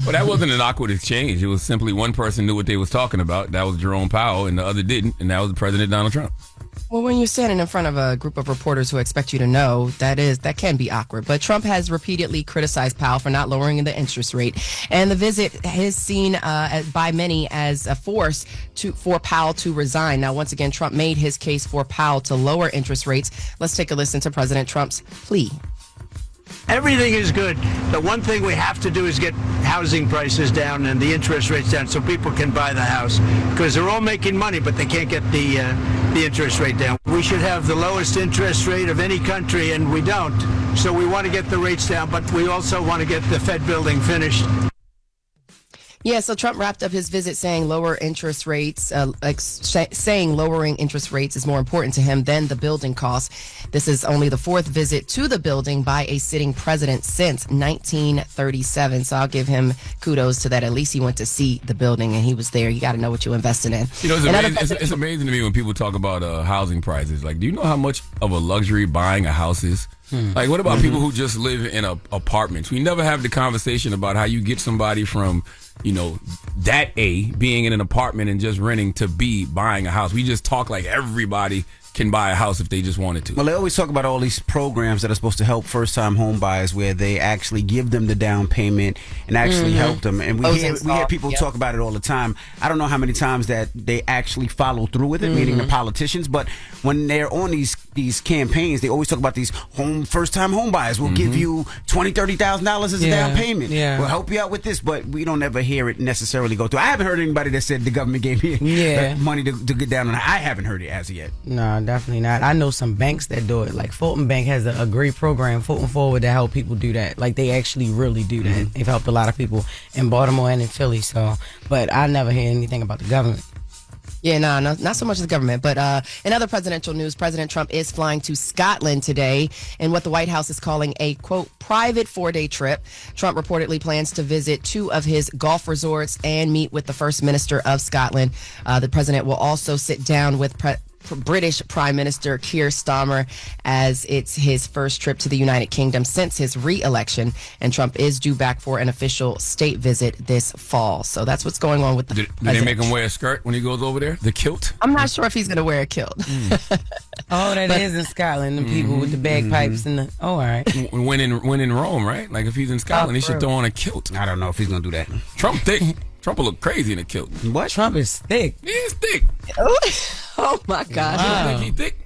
Well, that wasn't an awkward exchange. It was simply one person knew what they was talking about. That was Jerome Powell, and the other didn't, and that was President Donald Trump. Well, when you're standing in front of a group of reporters who expect you to know, that can be awkward. But Trump has repeatedly criticized Powell for not lowering the interest rate, and the visit is seen by many as a force for Powell to resign. Now, once again, Trump made his case for Powell to lower interest rates. Let's take a listen to President Trump's plea. Everything is good. The one thing we have to do is get housing prices down and the interest rates down so people can buy the house, because they're all making money, but they can't get the interest rate down. We should have the lowest interest rate of any country, and we don't. So we want to get the rates down, but we also want to get the Fed building finished. Yeah, so Trump wrapped up his visit saying lowering interest rates is more important to him than the building costs. This is only the fourth visit to the building by a sitting president since 1937. So I'll give him kudos to that. At least he went to see the building and he was there. You got to know what you're investing in. You know, it's amazing to me when people talk about housing prices. Like, do you know how much of a luxury buying a house is? Like, what about people who just live in apartments? We never have the conversation about how you get somebody from, that A, being in an apartment and just renting, to B, buying a house. We just talk like everybody can buy a house if they just wanted to. Well, they always talk about all these programs that are supposed to help first-time home buyers, where they actually give them the down payment and actually help them. And we hear people talk about it all the time. I don't know how many times that they actually follow through with it, meaning the politicians. But when they're on these campaigns, they always talk about these first-time home buyers. We'll give you $20,000, $30,000 as a down payment. Yeah. We'll help you out with this, but we don't ever hear it necessarily go through. I haven't heard anybody that said the government gave me money to get down on it. I haven't heard it as of yet. No, definitely not. I know some banks that do it. Like Fulton Bank has a great program, Fulton Forward, to help people do that. Like, they actually really do that. They've helped a lot of people in Baltimore and in Philly. So, but I never hear anything about the government. Yeah, no, not so much the government. But in other presidential news, President Trump is flying to Scotland today in what the White House is calling a, quote, private 4-day trip. Trump reportedly plans to visit 2 of his golf resorts and meet with the First Minister of Scotland. The president will also sit down with British Prime Minister Keir Starmer, as it's his first trip to the United Kingdom since his re-election, and Trump is due back for an official state visit this fall. So that's what's going on with the Do they make him wear a skirt when he goes over there? The kilt? I'm not sure if he's going to wear a kilt. That is in Scotland, the people with the bagpipes and the... Oh, all right. When in Rome, right? Like, if he's in Scotland, he should throw on a kilt. I don't know if he's going to do that. Trump thick. Trump will look crazy in a kilt. What? Trump is thick. He is thick. Oh my gosh. You think he thick?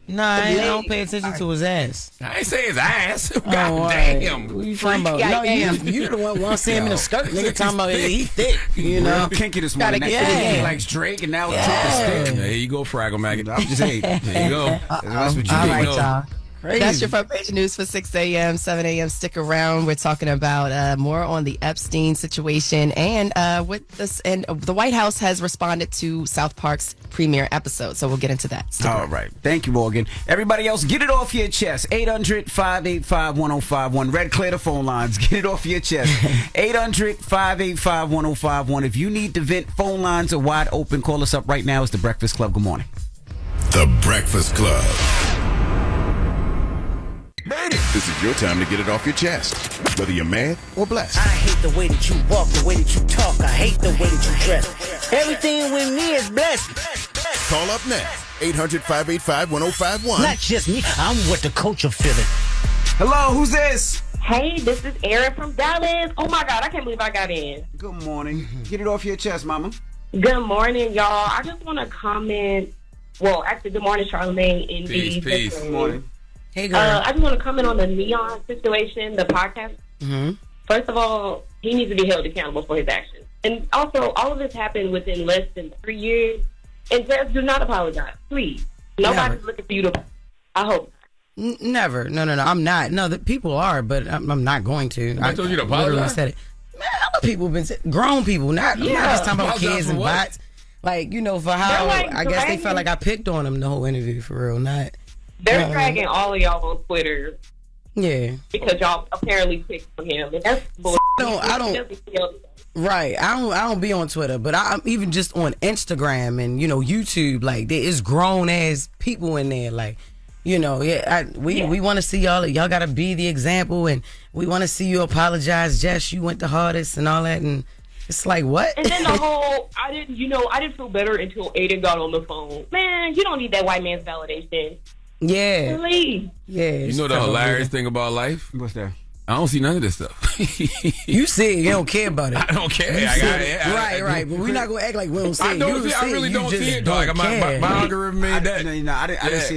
Nah, I don't pay attention to his ass. I ain't say his ass. God damn. What you talking about? No, you the one see him in a skirt. Nigga talking about he thick. You know? Kinky this morning. He likes Drake, and now Trump is thick. There you go, Fraggle Maggot. I'm just hating. There you go. That's what you All right, know. y'all. Crazy. That's your front page news for 6 a.m., 7 a.m. Stick around. We're talking about more on the Epstein situation and with this. And the White House has responded to South Park's premiere episode. So we'll get into that. All right. Thank you, Morgan. Everybody else, get it off your chest. 800-585-1051. Red, clear the phone lines. Get it off your chest. 800-585-1051. If you need to vent, phone lines are wide open. Call us up right now. It's The Breakfast Club. Good morning. The Breakfast Club. This is your time to get it off your chest, whether you're mad or blessed. I hate the way that you walk, the way that you talk. I hate the way that you dress. Everything with me is blessed. Call up next. 800-585-1051. Not just me. I'm what the culture feeling. Hello, who's this? Hey, this is Erin from Dallas. Oh my God, I can't believe I got in. Good morning. Get it off your chest, mama. Good morning, y'all. I just want to comment. Well, actually, good morning, Charlamagne. Peace. Good morning. Hey, girl. I just want to comment on the Neon situation, the podcast. First of all, he needs to be held accountable for his actions. And also, all of this happened within less than 3 years. And just do not apologize, please. Nobody's looking for you to. I hope. Never. No. I'm not. No, the people are, but I'm not going to. I told you to apologize. Literally said it. Man, other people have been grown people, not just talking about kids and bots. Like, for how I guess they felt like I picked on them the whole interview, for real. They're dragging all of y'all on Twitter. Yeah. Because y'all apparently picked on him. And that's bullshit. I don't. Right. I don't be on Twitter, but I'm even just on Instagram and, YouTube. Like, there is grown ass people in there. Like, You know, we want to see y'all. Y'all got to be the example, and we want to see you apologize. Jess, you went the hardest and all that, and it's like, what? And then the whole, I didn't feel better until Aiden got on the phone. Man, you don't need that white man's validation. Yeah. Please. Yeah. You know the hilarious thing about life? What's that? I don't see none of this stuff. You see it, you don't care about it. I don't care. Right. But we're not gonna act like we don't see it. I really don't see it. Like my algorithm made that.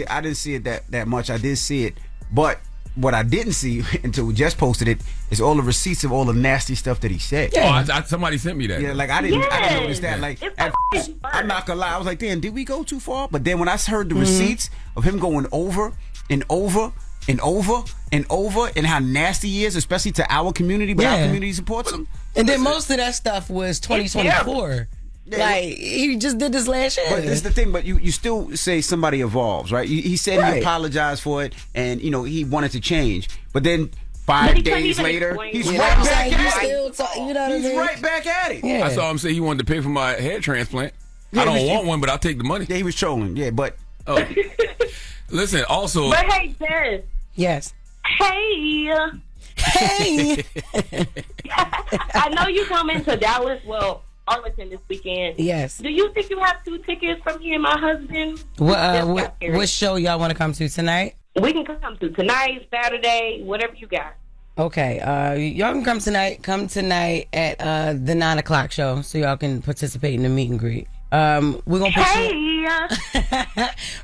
I didn't see it that much. I did see it, but what I didn't see until we just posted it is all the receipts of all the nasty stuff that he said. Yeah. Somebody sent me that. Yeah, like I didn't notice that. Like I'm not gonna lie, I was like, damn, did we go too far? But then when I heard the receipts of him going over and over and over and over, and how nasty he is, especially to our community, but our community supports him. And then most of that stuff was 2024. Yeah, like, he just did this last year. But this is the thing, but you still say somebody evolves, right? He said he apologized for it, and, he wanted to change. But then 5 days later, he's right back at it. He's right back at it. Yeah. I saw him say he wanted to pay for my hair transplant. I don't want one, but I'll take the money. Yeah, he was trolling. Yeah, but... Oh. Listen, also... But hey, Jess. Yes. Hey. I know you coming to Dallas, Arlington this weekend. Yes. Do you think you have 2 tickets from me and my husband? What show y'all want to come to tonight? We can come to tonight, Saturday, whatever you got. Okay. Y'all can come tonight. Come tonight at the 9 o'clock show, so y'all can participate in the meet and greet. We're gonna put you...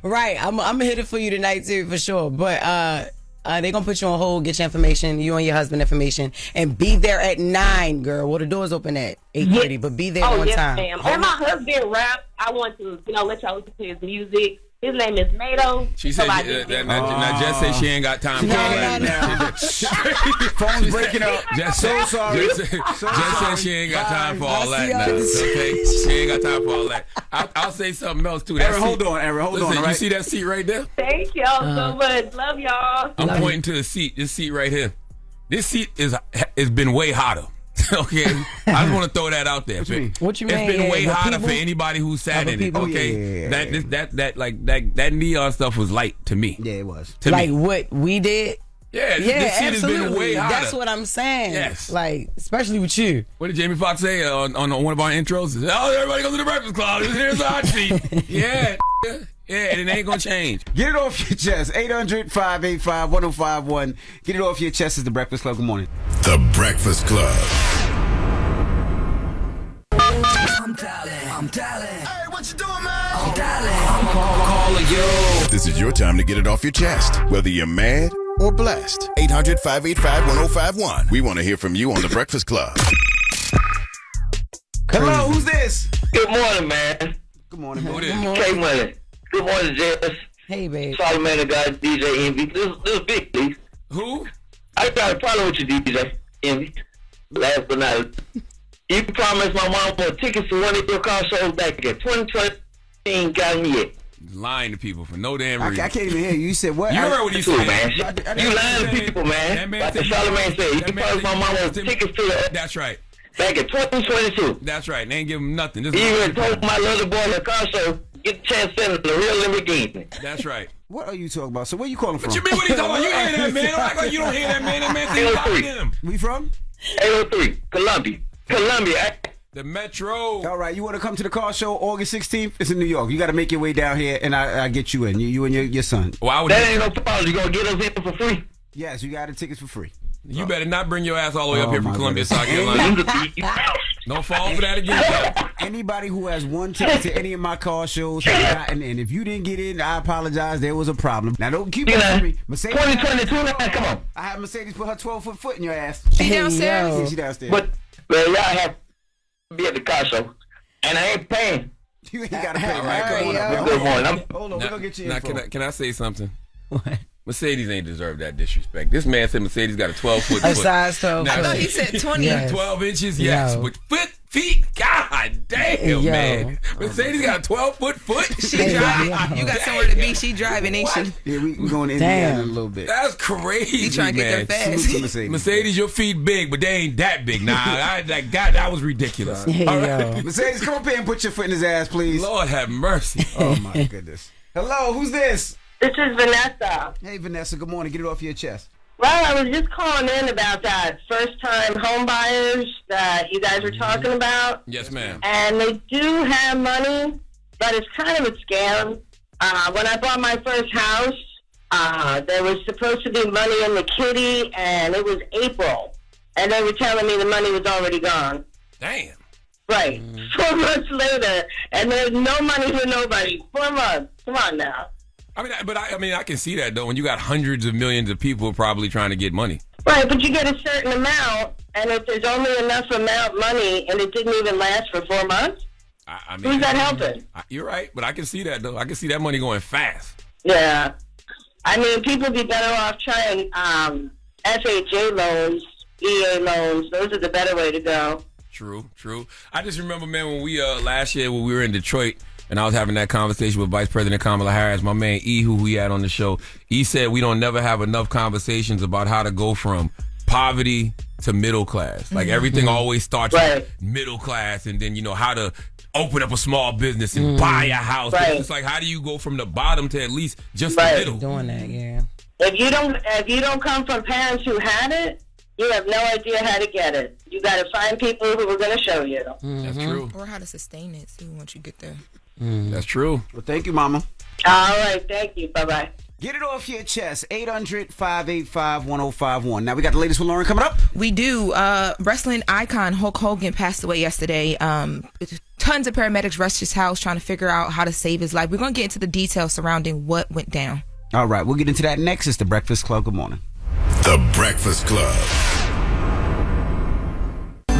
Right. I'm gonna hit it for you tonight too, for sure. But they're gonna put you on hold, get your information, you and your husband information, and be there at 9, girl. Well, the doors open at 8:30, but be there on time. Ma'am. And my husband rap. I want to, let y'all listen to his music. His name is Mato. She said, now Jess said she ain't got time for all that. Phone's breaking up. Jess so sorry. Jess said she ain't got time for all that now. Okay? She ain't got time for all that. I'll say something else too. Aaron, hold on. Listen, Right? You see that seat right there? Thank y'all so much. Love y'all. I'm pointing to the seat. This seat right here. This seat has been way hotter. Okay, I just want to throw that out there. What you mean? It's been way hotter for anybody who sat in it. Okay, that neon stuff was light to me. Yeah, it was. Like what we did. Yeah, this seat has been way hotter. That's what I'm saying. Yes, like especially with you. What did Jamie Foxx say on one of our intros? Oh, everybody goes to the Breakfast Club. Here's the hot seat. Yeah. Yeah, and it ain't gonna change. Get it off your chest. 800-585-1051. Get it off your chest. Is the Breakfast Club. Good morning. The Breakfast Club. I'm dialing. Hey, what you doing, man? I'm dialing. I'm calling you. This is your time to get it off your chest, whether you're mad or blessed. 800-585-1051. We want to hear from you on the Breakfast Club. Hello, who's this? Good morning, man. Good morning, man. K-Money. Good morning, Jess. Hey, babe. Charlamagne got DJ Envy. This is big, please. Who? I got a problem with you, DJ Envy. Last but not least. You promised my mom for tickets to one of your car shows back in 2020. Ain't got me yet. Lying to people for no damn reason. I can't even hear you. You said what? You heard what he said, man. You lying to people, man. Like the Charlamagne said. You promised my mom for tickets to the... That's right. Back in 2022. That's right. They ain't give him nothing. You even told my little boy in the car show, get a chance to send the real Lamborghini. That's right. What are you talking about? So where you calling from? What you mean what he talking about? You ain't that man. Don't act like you don't hear that man. That man thinks about him. We from? 803, Columbia. The Metro. All right, you want to come to the car show August 16th? It's in New York. You got to make your way down here, and I get you in. You and your son. Well, that ain't no problem. You gonna get us in for free? Yes, you got the tickets for free. You better not bring your ass all the way up here from Columbia, South Carolina. Don't fall for that again. Anybody who has one ticket to any of my car shows has gotten in. If you didn't get in, I apologize. There was a problem. Now don't keep on me. Mercedes, 2022, come on. I have Mercedes put her 12-foot in your ass. She downstairs. Yeah, she downstairs. But y'all have to be at the car show, and I ain't paying. You ain't got to pay. All right, come on. Good morning. Hold on, we're gonna get you in. Now, can I say something? What? Mercedes ain't deserve that disrespect. This man said Mercedes got a 12-foot A size 12. Now, I thought he said 20. Yes. 12 inches, yes. But feet, god damn, man. Mercedes got a 12-foot foot. She driving. You got somewhere to be. She driving, ain't she? Yeah, we going to Indiana in a little bit. That's crazy, You trying to get there fast. Mercedes, your feet big, but they ain't that big. Nah, that was ridiculous. Hey, all right. Mercedes, come up here and put your foot in his ass, please. Lord have mercy. Oh, my goodness. Hello, who's this? This is Vanessa. Hey, Vanessa. Good morning. Get it off your chest. Well, I was just calling in about that first-time home buyers that you guys were talking about. Yes, ma'am. And they do have money, but it's kind of a scam. When I bought my first house, there was supposed to be money in the kitty, and it was April. And they were telling me the money was already gone. Damn. Right. 4 months later, and there's no money for nobody. 4 months. Come on now. I can see that, though, when you got hundreds of millions of people probably trying to get money. Right, but you get a certain amount, and if there's only enough amount money, and it didn't even last for 4 months, who's that helping? You're right, but I can see that, though. I can see that money going fast. Yeah. I mean, people be better off trying FHA loans, EA loans. Those are the better way to go. True. I just remember, man, when we last year when we were in Detroit, and I was having that conversation with Vice President Kamala Harris, my man E, who we had on the show. E said we don't never have enough conversations about how to go from poverty to middle class. Like everything always starts with middle class, and then how to open up a small business and buy a house. Right. It's like, how do you go from the bottom to at least just the middle? Doing that, yeah. If you don't come from parents who had it, you have no idea how to get it. You got to find people who are going to show you. That's true. Or how to sustain it too once you get there. That's true. Well, thank you, Mama. All right, thank you. Bye-bye. Get it off your chest. 800-585-1051. Now we got the latest with Loren coming up. We do. Wrestling icon Hulk Hogan passed away yesterday. Tons of paramedics rushed his house trying to figure out how to save his life. We're going to get into the details surrounding what went down. All right, we'll get into that next. It's The Breakfast Club. Good morning. The Breakfast Club.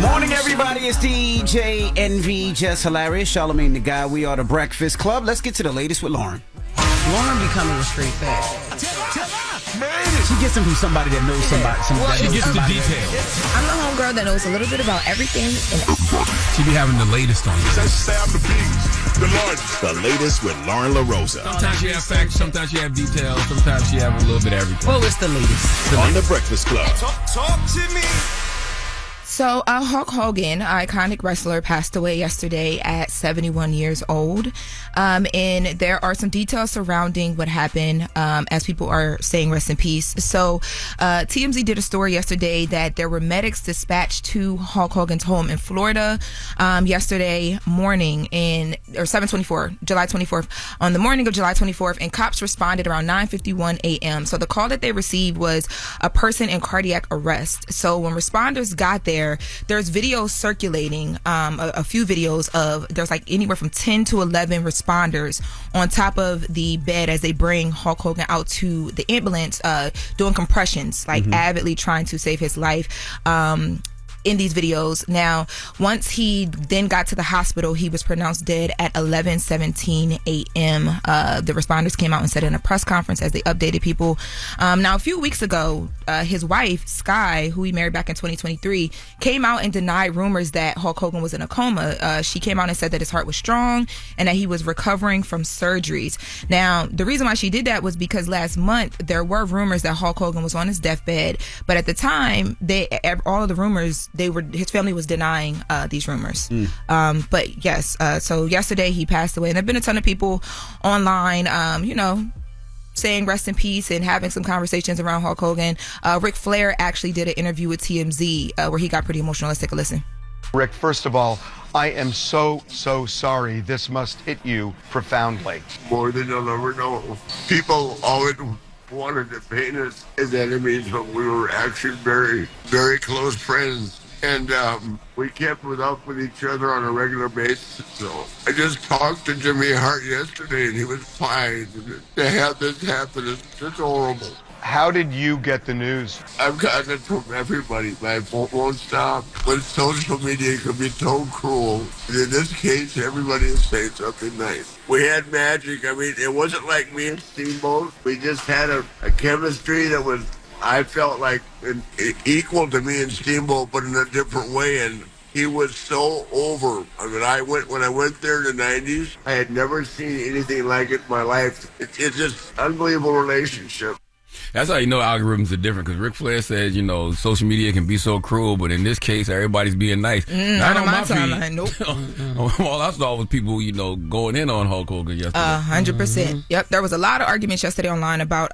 Morning, everybody. It's DJ NV, Jess Hilarious, Charlamagne the Guy. We are The Breakfast Club. Let's get to the latest with Loren. Loren becoming a street fast. She gets them from somebody that knows somebody. She gets the details. I'm the homegirl that knows a little bit about everything. She be having the latest on you. The latest with Loren LoRosa. Sometimes she have facts, sometimes she have details, sometimes she have a little bit of everything. Well, it's the latest. On The Breakfast Club. Talk to me. So, Hulk Hogan, iconic wrestler, passed away yesterday at 71 years old. And there are some details surrounding what happened as people are saying rest in peace. So, TMZ did a story yesterday that there were medics dispatched to Hulk Hogan's home in Florida yesterday morning or 7/24, July 24th, on the morning of July 24th, and cops responded around 9:51 a.m. So the call that they received was a person in cardiac arrest. So when responders got there's videos circulating, a few videos of, there's like anywhere from 10 to 11 responders on top of the bed as they bring Hulk Hogan out to the ambulance, doing compressions, like avidly trying to save his life. In these videos. Now, once he then got to the hospital, he was pronounced dead at 11:17 a.m. The responders came out and said in a press conference as they updated people. Now, a few weeks ago, his wife, Sky, who he married back in 2023, came out and denied rumors that Hulk Hogan was in a coma. She came out and said that his heart was strong and that he was recovering from surgeries. Now, the reason why she did that was because last month there were rumors that Hulk Hogan was on his deathbed, but at the time, all of the rumors, his family was denying these rumors. But yes, so yesterday he passed away, and there've been a ton of people online, saying rest in peace and having some conversations around Hulk Hogan. Ric Flair actually did an interview with TMZ where he got pretty emotional. Let's take a listen. Rick, first of all, I am so sorry. This must hit you profoundly. More than you'll ever know. People always wanted to paint us as enemies, but we were actually very, very close friends. And we kept up with each other on a regular basis. So I just talked to Jimmy Hart yesterday, and he was fine. To have this happen is just horrible. How did you get the news? I've gotten it from everybody. My phone won't stop. When social media can be so cruel, in this case, everybody is saying something nice. We had magic. I mean, it wasn't like me and Steamboat. We just had a chemistry that was, I felt like, equal to me and Steamboat, but in a different way. And he was so over. I mean, when I went there in the 90s, I had never seen anything like it in my life. It's just an unbelievable relationship. That's how you know algorithms are different. Because Ric Flair says, social media can be so cruel, but in this case, everybody's being nice. Not on my timeline. Nope. All I saw was people, going in on Hulk Hogan yesterday. 100%. Yep. There was a lot of arguments yesterday online about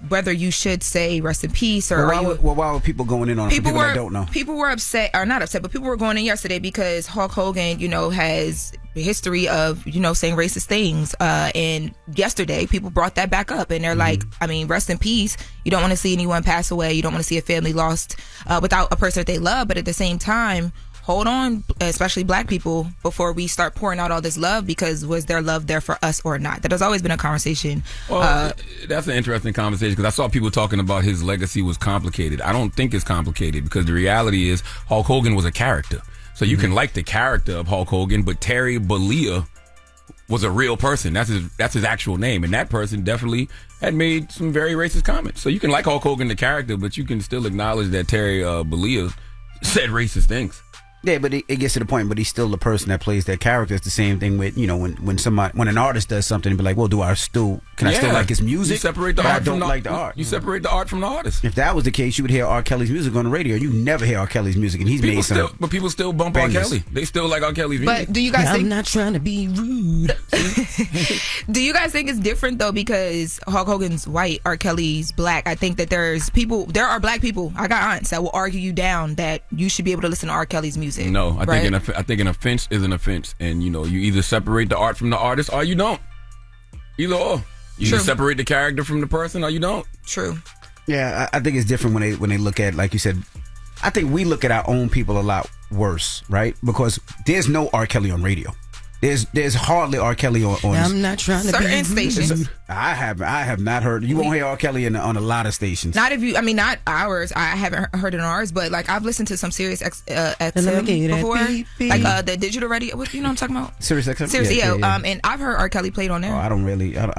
whether you should say rest in peace or. Why were people going in on people that don't know? People were upset, or not upset, but people were going in yesterday because Hulk Hogan, has a history of, saying racist things. And yesterday, people brought that back up, and they're like, rest in peace. You don't want to see anyone pass away. You don't want to see a family lost without a person that they love. But at the same time, hold on, especially black people, before we start pouring out all this love, because was their love there for us or not? That has always been a conversation. Well, that's an interesting conversation, because I saw people talking about his legacy was complicated. I don't think it's complicated, because the reality is Hulk Hogan was a character. So you can like the character of Hulk Hogan, but Terry Bollea was a real person. That's his actual name. And that person definitely had made some very racist comments. So you can like Hulk Hogan, the character, but you can still acknowledge that Terry Bollea said racist things. Yeah, but it gets to the point, but he's still the person that plays that character. It's the same thing with, when an artist does something and be like, well, can I still like his music? You separate the art from like the art. You separate the art from the artist. If that was the case, you would hear R. Kelly's music on the radio. You never hear R. Kelly's music, and but people still bump R. Kelly. They still like R. Kelly's music. But do you guys think... I'm not trying to be rude. Do you guys think it's different, though, because Hulk Hogan's white, R. Kelly's black? I think that there are black people, I got aunts that will argue you down that you should be able to listen to R. Kelly's music. No, I think an offense is an offense, and you either separate the art from the artist or you don't. Either or. You either separate the character from the person or you don't. True. Yeah, I think it's different when they look at, like you said. I think we look at our own people a lot worse, right? Because there's no R. Kelly on radio. There's hardly R. Kelly on I'm not trying to certain be stations. I have not heard. You won't hear R. Kelly on a lot of stations. Not ours. I haven't heard it on ours, but like I've listened to some Sirius XM before, like the digital radio. You know what I'm talking about? Sirius XM. Sirius, yeah. And I've heard R. Kelly played on there. I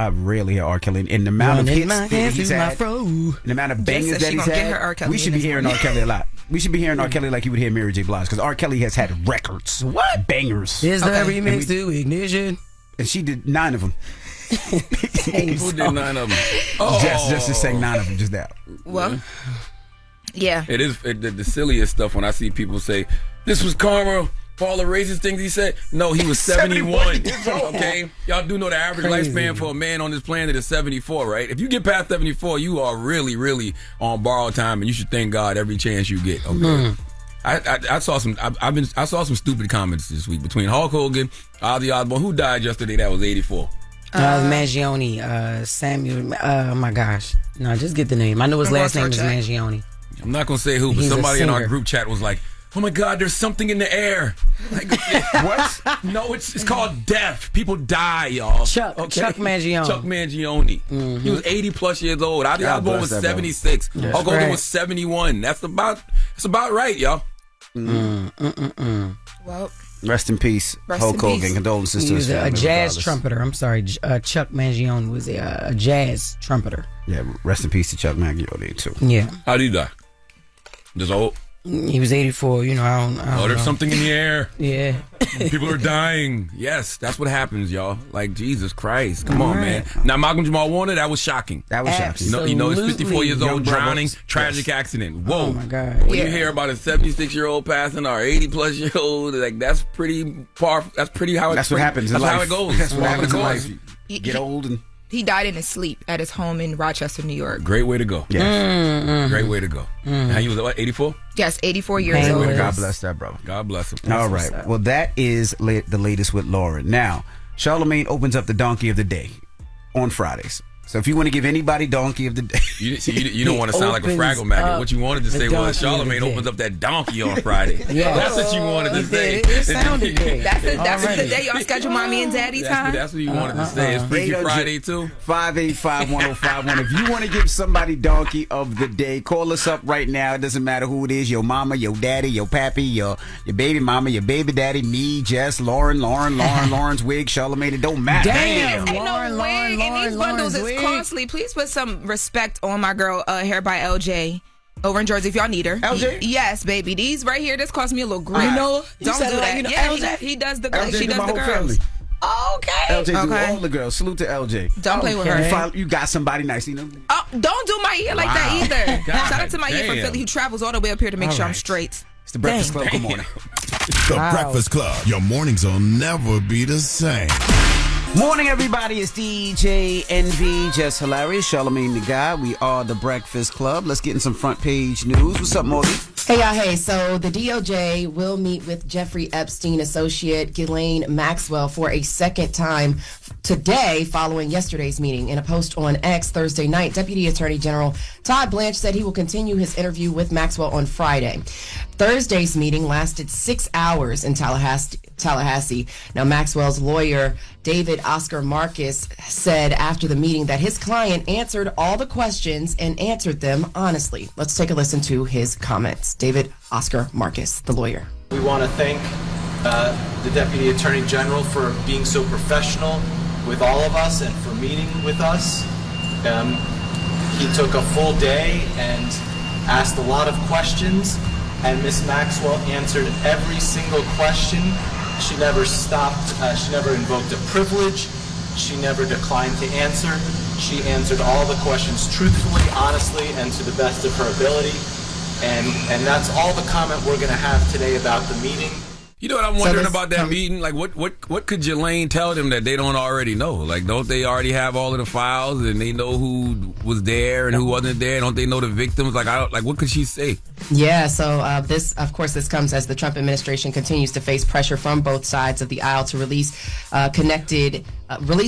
rarely hear R. Kelly. And the amount of hits that he's had, and the amount of bangers that he's had, we should be hearing R. Kelly a lot. We should be hearing R. Kelly like you would hear Mary J. Blige, because R. Kelly has had records. What? Bangers. Is that remix to Ignition? And she did 9 of them. Who did 9 of them? Just to sang 9 of them just now. Well, yeah. It is the silliest stuff when I see people say, this was karma for all the racist things he said. No, he was 71. Okay? Y'all do know the average lifespan for a man on this planet is 74, right? If you get past 74, you are really, really on borrowed time, and you should thank God every chance you get. Okay? I saw some stupid comments this week between Hulk Hogan, Ozzy Osbourne. Who died yesterday that was 84? Mangione, Samuel. Oh my gosh. No, just get the name. I know his last name is Mangione. I'm not going to say who, but somebody in our group chat was like, oh my God, there's something in the air. Like, what? No, it's called death. People die, y'all. Chuck Mangione. Chuck Mangione. Mm-hmm. He was 80 plus years old. Ozzy Osbourne was 76. Hulk Hogan was 71. That's about right, y'all. Well, rest in peace, Hulk Hogan. Condolences to his family. He was a jazz trumpeter. I'm sorry, Chuck Mangione was a jazz trumpeter. Yeah, rest in peace to Chuck Mangione too. Yeah. How did he die? Just old? He was 84. I don't there's know. something in the air. Yeah. People are dying. Yes, that's what happens, y'all. Like, Jesus Christ. Come on, man. Now, Malcolm Jamal Warner, that was shocking. Absolutely. He's 54 years old, drowning, tragic accident. Whoa. Oh, my God. When you hear about a 76-year-old passing or 80-plus-year-old, like, that's pretty how it happens in life. That's how it goes. That's what happens in life. You get old and... He died in his sleep at his home in Rochester, New York. Great way to go. Yes. Great way to go. Now, he was, 84? Yes, 84 years old. God bless that brother. God bless him. All right. Well, that is the latest with Loren. Now, Charlamagne opens up the Donkey of the Day on Fridays. So if you want to give anybody Donkey of the Day... You don't want to sound like a Fraggle maggot. What you wanted to say was Charlamagne opens up that donkey on Friday. That's what you wanted to say. It sounded good. That's the day y'all schedule mommy and daddy time? That's what you wanted to say. It's Freaky Friday, too. 585-1051. If you want to give somebody Donkey of the Day, call us up right now. It doesn't matter who it is. Your mama, your daddy, your pappy, your baby mama, your baby daddy, me, Jess, Loren's wig, Charlamagne. It don't matter. Damn. Ain't no wig. And these bundles is costly. Please put some respect on my girl, Hair by LJ, over in Jersey if y'all need her. LJ? Yes, baby. These right here, this cost me a little green. You know, don't do that. LJ? He does the girls. She does the girls. Family. Okay. LJ do all the girls. Salute to LJ. Don't play with her. You got somebody nice, you know? Oh, don't do my ear like that either. God Shout out to my ear from Philly who travels all the way up here to make sure I'm straight. It's the Breakfast Club. Good morning. The Breakfast Club. Your mornings will never be the same. Morning, everybody. It's DJ Envy, Jess Hilarious, Charlamagne the Guy. We are the Breakfast Club. Let's get in some front page news. What's up, Morgan? Hey, y'all. Hey, so the DOJ will meet with Jeffrey Epstein associate Ghislaine Maxwell for a second time today following yesterday's meeting. In a post on X Thursday night, Deputy Attorney General Todd Blanche said he will continue his interview with Maxwell on Friday. Thursday's meeting lasted 6 hours in Tallahassee. Now, Maxwell's lawyer, David Oscar Marcus, said after the meeting that his client answered all the questions and answered them honestly. Let's take a listen to his comments. David Oscar Marcus, the lawyer. We want to thank the Deputy Attorney General for being so professional with all of us and for meeting with us. He took a full day and asked a lot of questions, and Ms. Maxwell answered every single question. She never stopped, she never invoked a privilege, she never declined to answer. She answered all the questions truthfully, honestly, and to the best of her ability. And that's all the comment we're going to have today about the meeting. You know what I'm wondering about that meeting? Like, what could Ghislaine tell them that they don't already know? Like, don't they already have all of the files and they know who was there and who wasn't there? Don't they know the victims? Like, what could she say? Yeah, so this comes as the Trump administration continues to face pressure from both sides of the aisle to release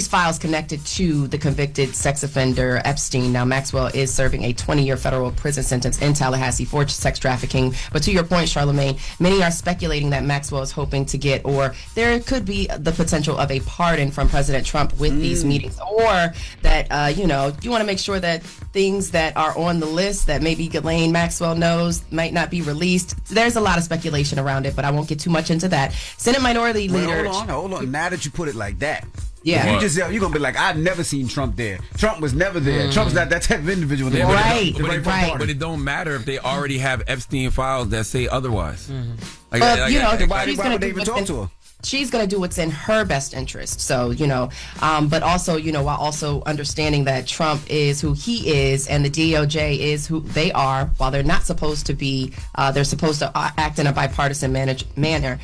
files connected to the convicted sex offender Epstein. Now, Maxwell is serving a 20-year federal prison sentence in Tallahassee for sex trafficking. But to your point, Charlamagne, many are speculating that Maxwell is hoping to get, or there could be the potential of a pardon from President Trump with these meetings, or that, you want to make sure that things that are on the list that maybe Ghislaine Maxwell knows might not be released. There's a lot of speculation around it, but I won't get too much into that. Senate Minority Leader... Hold on. Now that you put it like that... Yeah. You're going to be like, I've never seen Trump there. Trump was never there. Trump's not that type of individual. Right. But it don't matter if they already have Epstein files that say otherwise. Why would they even talk to her? She's going to do what's in her best interest. So, but also, while also understanding that Trump is who he is and the DOJ is who they are, while they're not supposed to be, they're supposed to act in a bipartisan manner.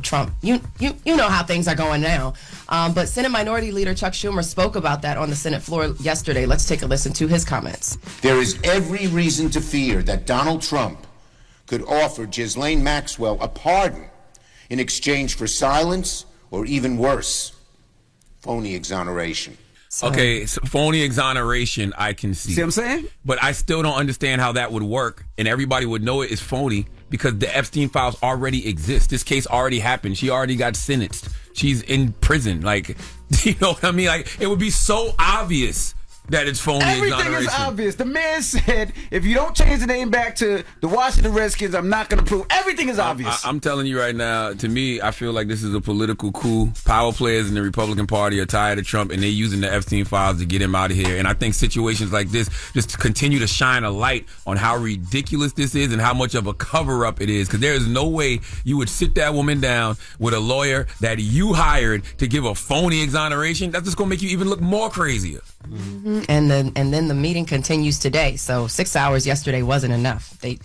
Trump, you know how things are going now. But Senate Minority Leader Chuck Schumer spoke about that on the Senate floor yesterday. Let's take a listen to his comments. There is every reason to fear that Donald Trump could offer Ghislaine Maxwell a pardon in exchange for silence, or even worse, phony exoneration. Okay, so phony exoneration, I can see. See what I'm saying? But I still don't understand how that would work, and everybody would know it is phony because the Epstein files already exist. This case already happened. She already got sentenced. She's in prison. Like, you know what I mean? Like, it would be so obvious that it's phony exoneration. Everything is obvious. The man said, if you don't change the name back to the Washington Redskins, I'm not going to prove. Everything is obvious. I'm telling you right now, to me, I feel like this is a political coup. Power players in the Republican Party are tired of Trump, and they're using the Epstein files to get him out of here. And I think situations like this just continue to shine a light on how ridiculous this is and how much of a cover-up it is. Because there is no way you would sit that woman down with a lawyer that you hired to give a phony exoneration. That's just going to make you even look more crazier. Mm-hmm. And then the meeting continues today. So 6 hours yesterday wasn't enough. It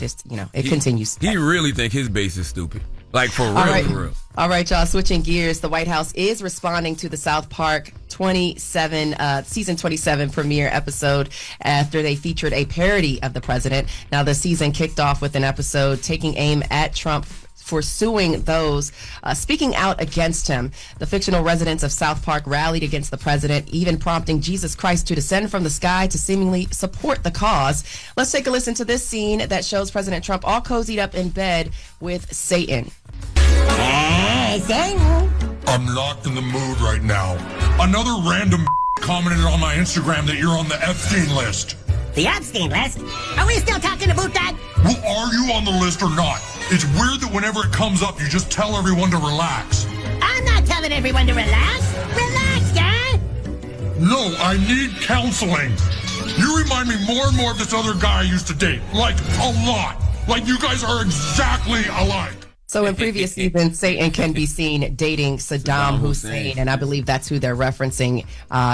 continues. He really think his base is stupid. Like, for real, for real. All right, y'all, switching gears. The White House is responding to the South Park season 27 premiere episode after they featured a parody of the president. Now, the season kicked off with an episode taking aim at Trump for suing those speaking out against him. The fictional residents of South Park rallied against the president, even prompting Jesus Christ to descend from the sky to seemingly support the cause. Let's take a listen to this scene that shows President Trump all cozied up in bed with Satan. Hey, Satan. I'm not in the mood right now. Another random commented on my Instagram that you're on the Epstein list. The Epstein list? Are we still talking about that? Well, are you on the list or not? It's weird that whenever it comes up, you just tell everyone to relax. I'm not telling everyone to relax. Relax, guy. No, I need counseling. You remind me more and more of this other guy I used to date. Like, a lot. Like, you guys are exactly alike. So in previous seasons, Satan can be seen dating Saddam Hussein, and I believe that's who they're referencing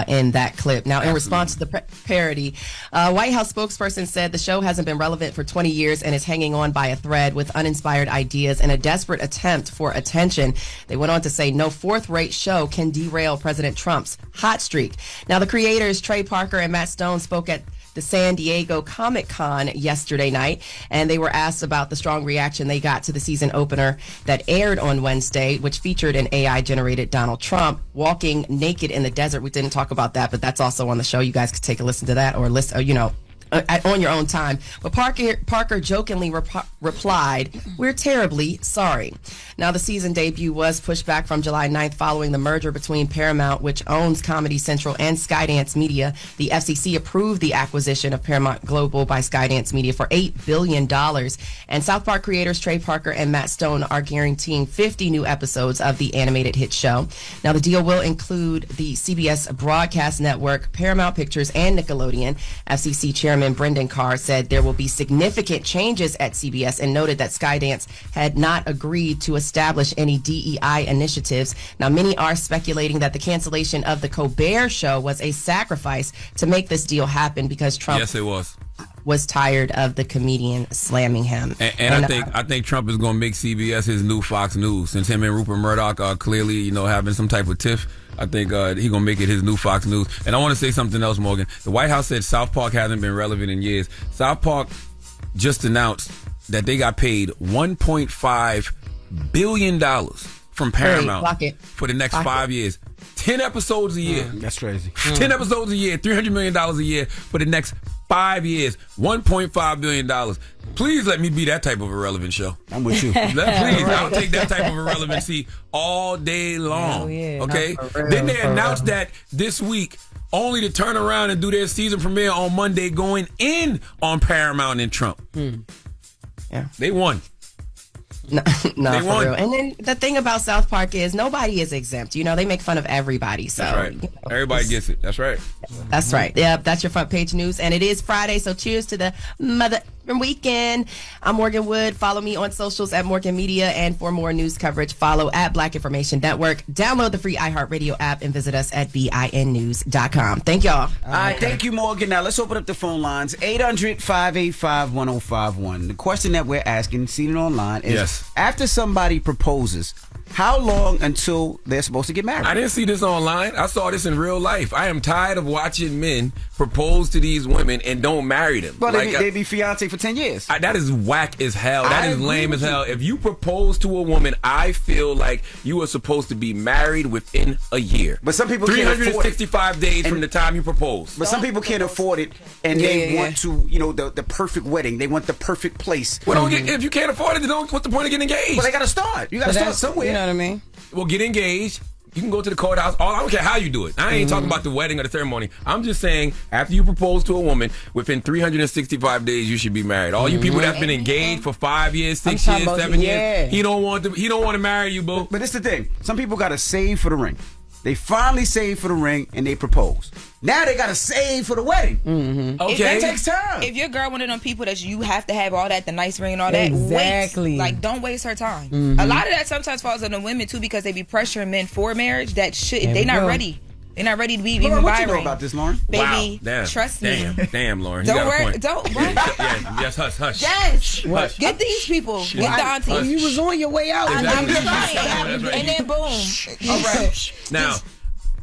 in that clip. Now, in response to the parody, White House spokesperson said the show hasn't been relevant for 20 years and is hanging on by a thread with uninspired ideas and a desperate attempt for attention. They went on to say no fourth-rate show can derail President Trump's hot streak. Now, the creators, Trey Parker and Matt Stone, spoke at the San Diego Comic-Con yesterday night, and they were asked about the strong reaction they got to the season opener that aired on Wednesday, which featured an AI-generated Donald Trump walking naked in the desert. We didn't talk about that, but that's also on the show. You guys could take a listen to that or listen, on your own time. But Parker jokingly replied, "We're terribly sorry." Now, the season debut was pushed back from July 9th following the merger between Paramount, which owns Comedy Central, and Skydance Media. The FCC approved the acquisition of Paramount Global by Skydance Media for $8 billion. And South Park creators Trey Parker and Matt Stone are guaranteeing 50 new episodes of the animated hit show. Now, the deal will include the CBS Broadcast Network, Paramount Pictures, and Nickelodeon. FCC Chairman Brendan Carr said there will be significant changes at CBS and noted that Skydance had not agreed to establish any DEI initiatives. Now, many are speculating that the cancellation of the Colbert Show was a sacrifice to make this deal happen because Trump Yes, it was tired of the comedian slamming him. And I think Trump is going to make CBS his new Fox News. Since him and Rupert Murdoch are clearly, having some type of tiff, I think he's going to make it his new Fox News. And I want to say something else, Morgan. The White House said South Park hasn't been relevant in years. South Park just announced that they got paid $1.5 billion from Paramount for the next 5 years. 10 episodes a year. That's crazy. 10 episodes a year, $300 million a year for the next 5 years, $1.5 billion. Please let me be that type of irrelevant show. I'm with you. Please, I'll take that type of irrelevancy all day long. Okay? Then they announced that this week, only to turn around and do their season premiere on Monday, going in on Paramount and Trump. Yeah, they won. No, for real. And then the thing about South Park is nobody is exempt. They make fun of everybody. So that's right. Everybody gets it. That's right. That's right. Yep, that's your front page news. And it is Friday, so cheers to the mother weekend. I'm Morgan Wood. Follow me on socials at Morgan Media. And for more news coverage, follow at Black Information Network. Download the free iHeartRadio app and visit us at BINnews.com. Thank y'all. All right, thank you, Morgan. Now let's open up the phone lines. 800-585-1051. The question that we're asking, seen it online, is after somebody proposes, how long until they're supposed to get married? I didn't see this online. I saw this in real life. I am tired of watching men propose to these women and don't marry them. Well, they be fiancé for 10 years. That is whack as hell. That is lame as hell. If you propose to a woman, I feel like you are supposed to be married within a year. But some people can't afford it. 365 days from the time you propose. But some people can't afford it, and they want to, the perfect wedding. They want the perfect place. Well, if you can't afford it, then what's the point of getting engaged? Well, they got to start. You got to start somewhere. You know what I mean? Well, get engaged. You can go to the courthouse. I don't care how you do it. I ain't talking about the wedding or the ceremony. I'm just saying, after you propose to a woman, within 365 days, you should be married. All you people that's been engaged for 5 years, 6 years, 7 years, he don't want to marry you, boo. But it's the thing. Some people got to save for the ring. They finally save for the ring and they propose. Now they got to save for the wedding. Okay, that takes time. If your girl one of them people that you have to have all that, the nice ring and all that, exactly. Wait. Don't waste her time. A lot of that sometimes falls on the women too because they be pressuring men for marriage that they not ready. They're not ready to be even what you know about this, Lauren? Baby, wow. trust me. Damn, Lauren. Don't worry. Don't. Yes, hush. Yes. Hush. Get these people. Get the aunties. You was on your way out. I'm trying. And then boom. All right. Now.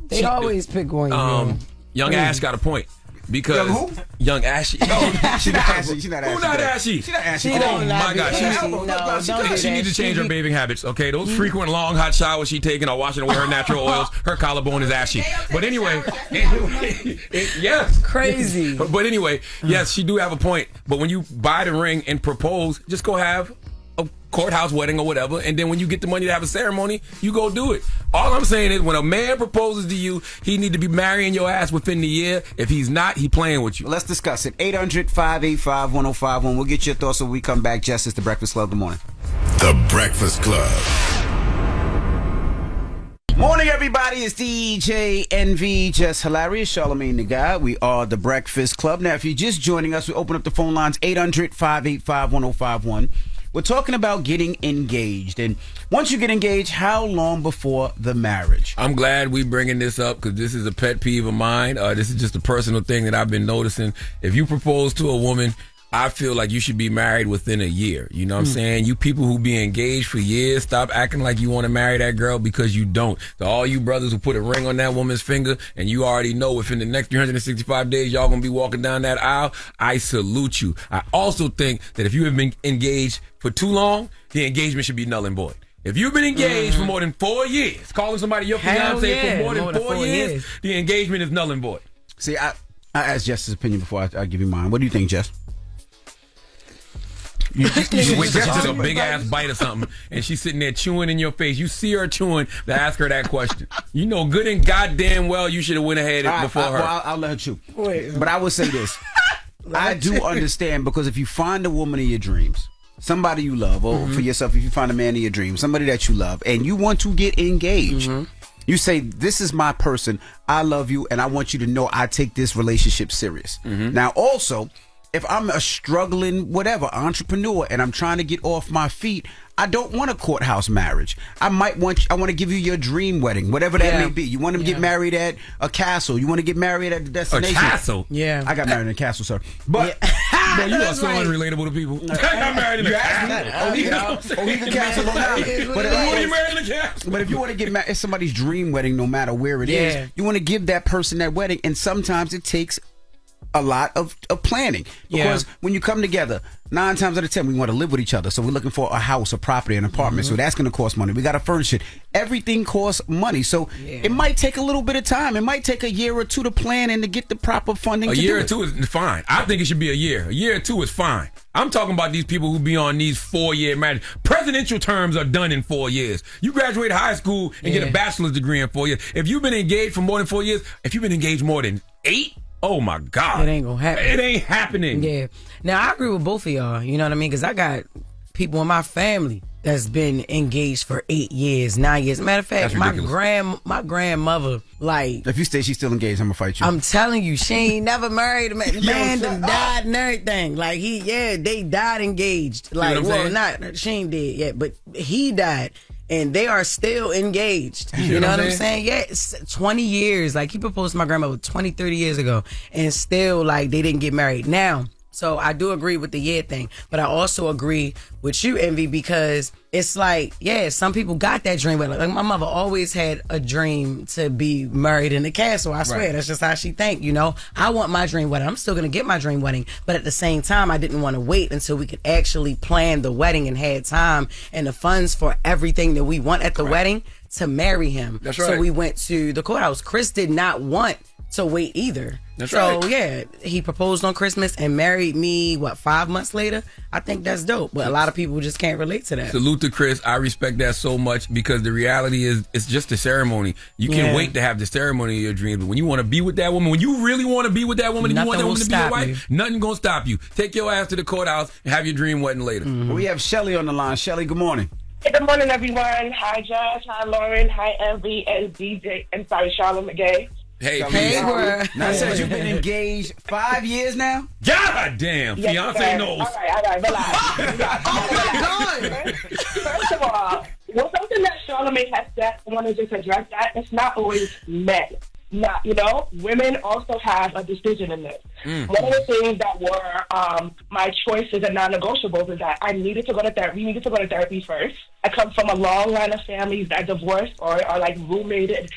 They always pick on you. Young Ash got a point. Because Young who? Young Ashy. No, she's not ashy. Who not ashy? She's not ashy. Oh my God. She needs to change her bathing habits. Okay, those frequent long hot showers she taking or washing away her natural oils. Her collarbone is ashy. But anyway, yes, crazy. But anyway, yes, she do have a point. But when you buy the ring and propose, just go have a courthouse wedding or whatever, and then when you get the money to have a ceremony, you go do it. All I'm saying is when a man proposes to you, he need to be marrying your ass within the year. If he's not, he playing with you. Well, let's discuss it. 800-585-1051. We'll get your thoughts when we come back. Jess, it's The Breakfast Club. Good morning. The Breakfast Club. Morning, everybody. It's DJ NV, Jess Hilarious, Charlamagne the Guy. We are The Breakfast Club. Now, if you're just joining us, we open up the phone lines 800-585-1051. We're talking about getting engaged. And once you get engaged, how long before the marriage? I'm glad we bringing this up because this is a pet peeve of mine. This is just a personal thing that I've been noticing. If you propose to a woman, I feel like you should be married within a year. You know what I'm saying? You people who be engaged for years, stop acting like you want to marry that girl because you don't. So all you brothers who put a ring on that woman's finger and you already know within the next 365 days y'all going to be walking down that aisle, I salute you. I also think that if you have been engaged for too long, the engagement should be null and void. If you've been engaged for more than 4 years, calling somebody your fiancé for more than 4 years, the engagement is null and void. See, I asked Jess's opinion before I give you mine. What do you think, Jess? You wait till she took a big ass bite or something, and she's sitting there chewing in your face. You see her chewing to ask her that question. You know good and goddamn well you should have went ahead before her. Well, I'll let her chew. But I would say this. I do understand, because if you find a woman in your dreams, somebody you love, or for yourself, if you find a man in your dreams, somebody that you love, and you want to get engaged, you say, this is my person, I love you, and I want you to know I take this relationship serious. Now, also, if I'm a struggling entrepreneur and I'm trying to get off my feet, I don't want a courthouse marriage. I want to give you your dream wedding, whatever that may be. You want to get married at a castle. You want to get married at the destination. A castle? Yeah. I got married in a castle, sir. But boy, you are so unrelatable to people. I got married in a castle. Ohiga Castle, Long Island. But if you want to get married, it's somebody's dream wedding, no matter where it is. You want to give that person that wedding, and sometimes it takes a lot of planning, because when you come together, 9 times out of 10 we want to live with each other, so we're looking for a house, a property, an apartment, so that's going to cost money. We got to furnish it. Everything costs money, so it might take a little bit of time. It might take a year or two to plan and to get the proper funding. A year or two is fine. I think it should be a year. A year or two is fine. I'm talking about these people who be on these 4-year marriages. Presidential terms are done in 4 years. You graduate high school and get a bachelor's degree in 4 years. If you've been engaged for more than 4 years, if you've been engaged more than 8, oh my God. It ain't gonna happen. It ain't happening. Yeah. Now, I agree with both of y'all. You know what I mean? Because I got people in my family that's been engaged for 8 years, 9 years. Matter of fact, my grandmother, like... If you say she's still engaged, I'm gonna fight you. I'm telling you, she ain't never married. The man done died and everything. Like, they died engaged. Like, she ain't dead yet, but he died. And they are still engaged. You know what I'm saying? Yeah, it's 20 years. Like, he proposed to my grandmother 20, 30 years ago. And still, like, they didn't get married. Now, so I do agree with the year thing. But I also agree with you, Envy, because it's like, some people got that dream. But like, my mother always had a dream to be married in a castle. I swear, that's just how she think, you know. I want my dream wedding. I'm still going to get my dream wedding. But at the same time, I didn't want to wait until we could actually plan the wedding and had time and the funds for everything that we want at the wedding to marry him. That's right. So we went to the courthouse. Chris did not want to wait either. That's right. So he proposed on Christmas and married me 5 months later. I think that's dope, but a lot of people just can't relate to that. Salute to Chris. I respect that so much, because the reality is it's just a ceremony. You can wait to have the ceremony of your dreams, but when you want to be with that woman, when you really want to be with that woman, and you want that woman to be your wife, nothing gonna stop you. Take your ass to the courthouse and have your dream wedding later. We have Shelly on the line. Shelly, good morning. Hey, good morning, everyone. Hi, Jess. Hi, Loren. Hi, Envy and DJ. I'm sorry, Charlamagne. Hey, now, since you've been engaged 5 years now? God damn, fiancé knows. All right, relax. First of all, something that Charlamagne has said, I want to just address that. It's not always men. Not, women also have a decision in this. One of the things that were my choices and non-negotiables is that I needed to go to therapy. We needed to go to therapy first. I come from a long line of families that divorced or are like roommated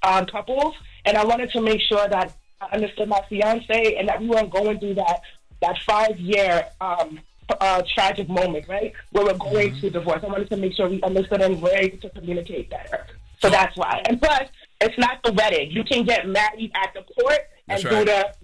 couples. And I wanted to make sure that I understood my fiancé and that we weren't going through that 5-year tragic moment, right? Where we're going to divorce. I wanted to make sure we understood and were able to communicate better. So that's why. And plus, it's not the wedding. You can get married at the court and do the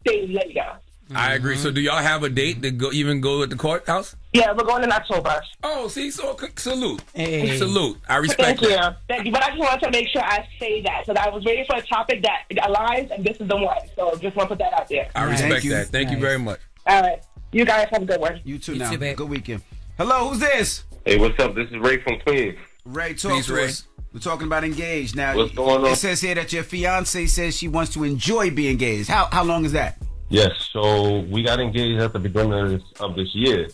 thing later. I agree. So do y'all have a date to go at the courthouse? Yeah, we're going in October. Oh, see, so salute. Hey. Salute. I respect that. Thank you. But I just wanted to make sure I say that. So I was waiting for a topic that aligns, and this is the one. So just want to put that out there. I respect that. Thank you very much. All right. You guys have a good one. You too now. Good weekend. Hello, who's this? Hey, what's up? This is Ray from Queens. Ray, talk to us. We're talking about engaged. Now, what's going on? It says here that your fiance says she wants to enjoy being engaged. How long is that? Yes, so we got engaged at the beginning of this year.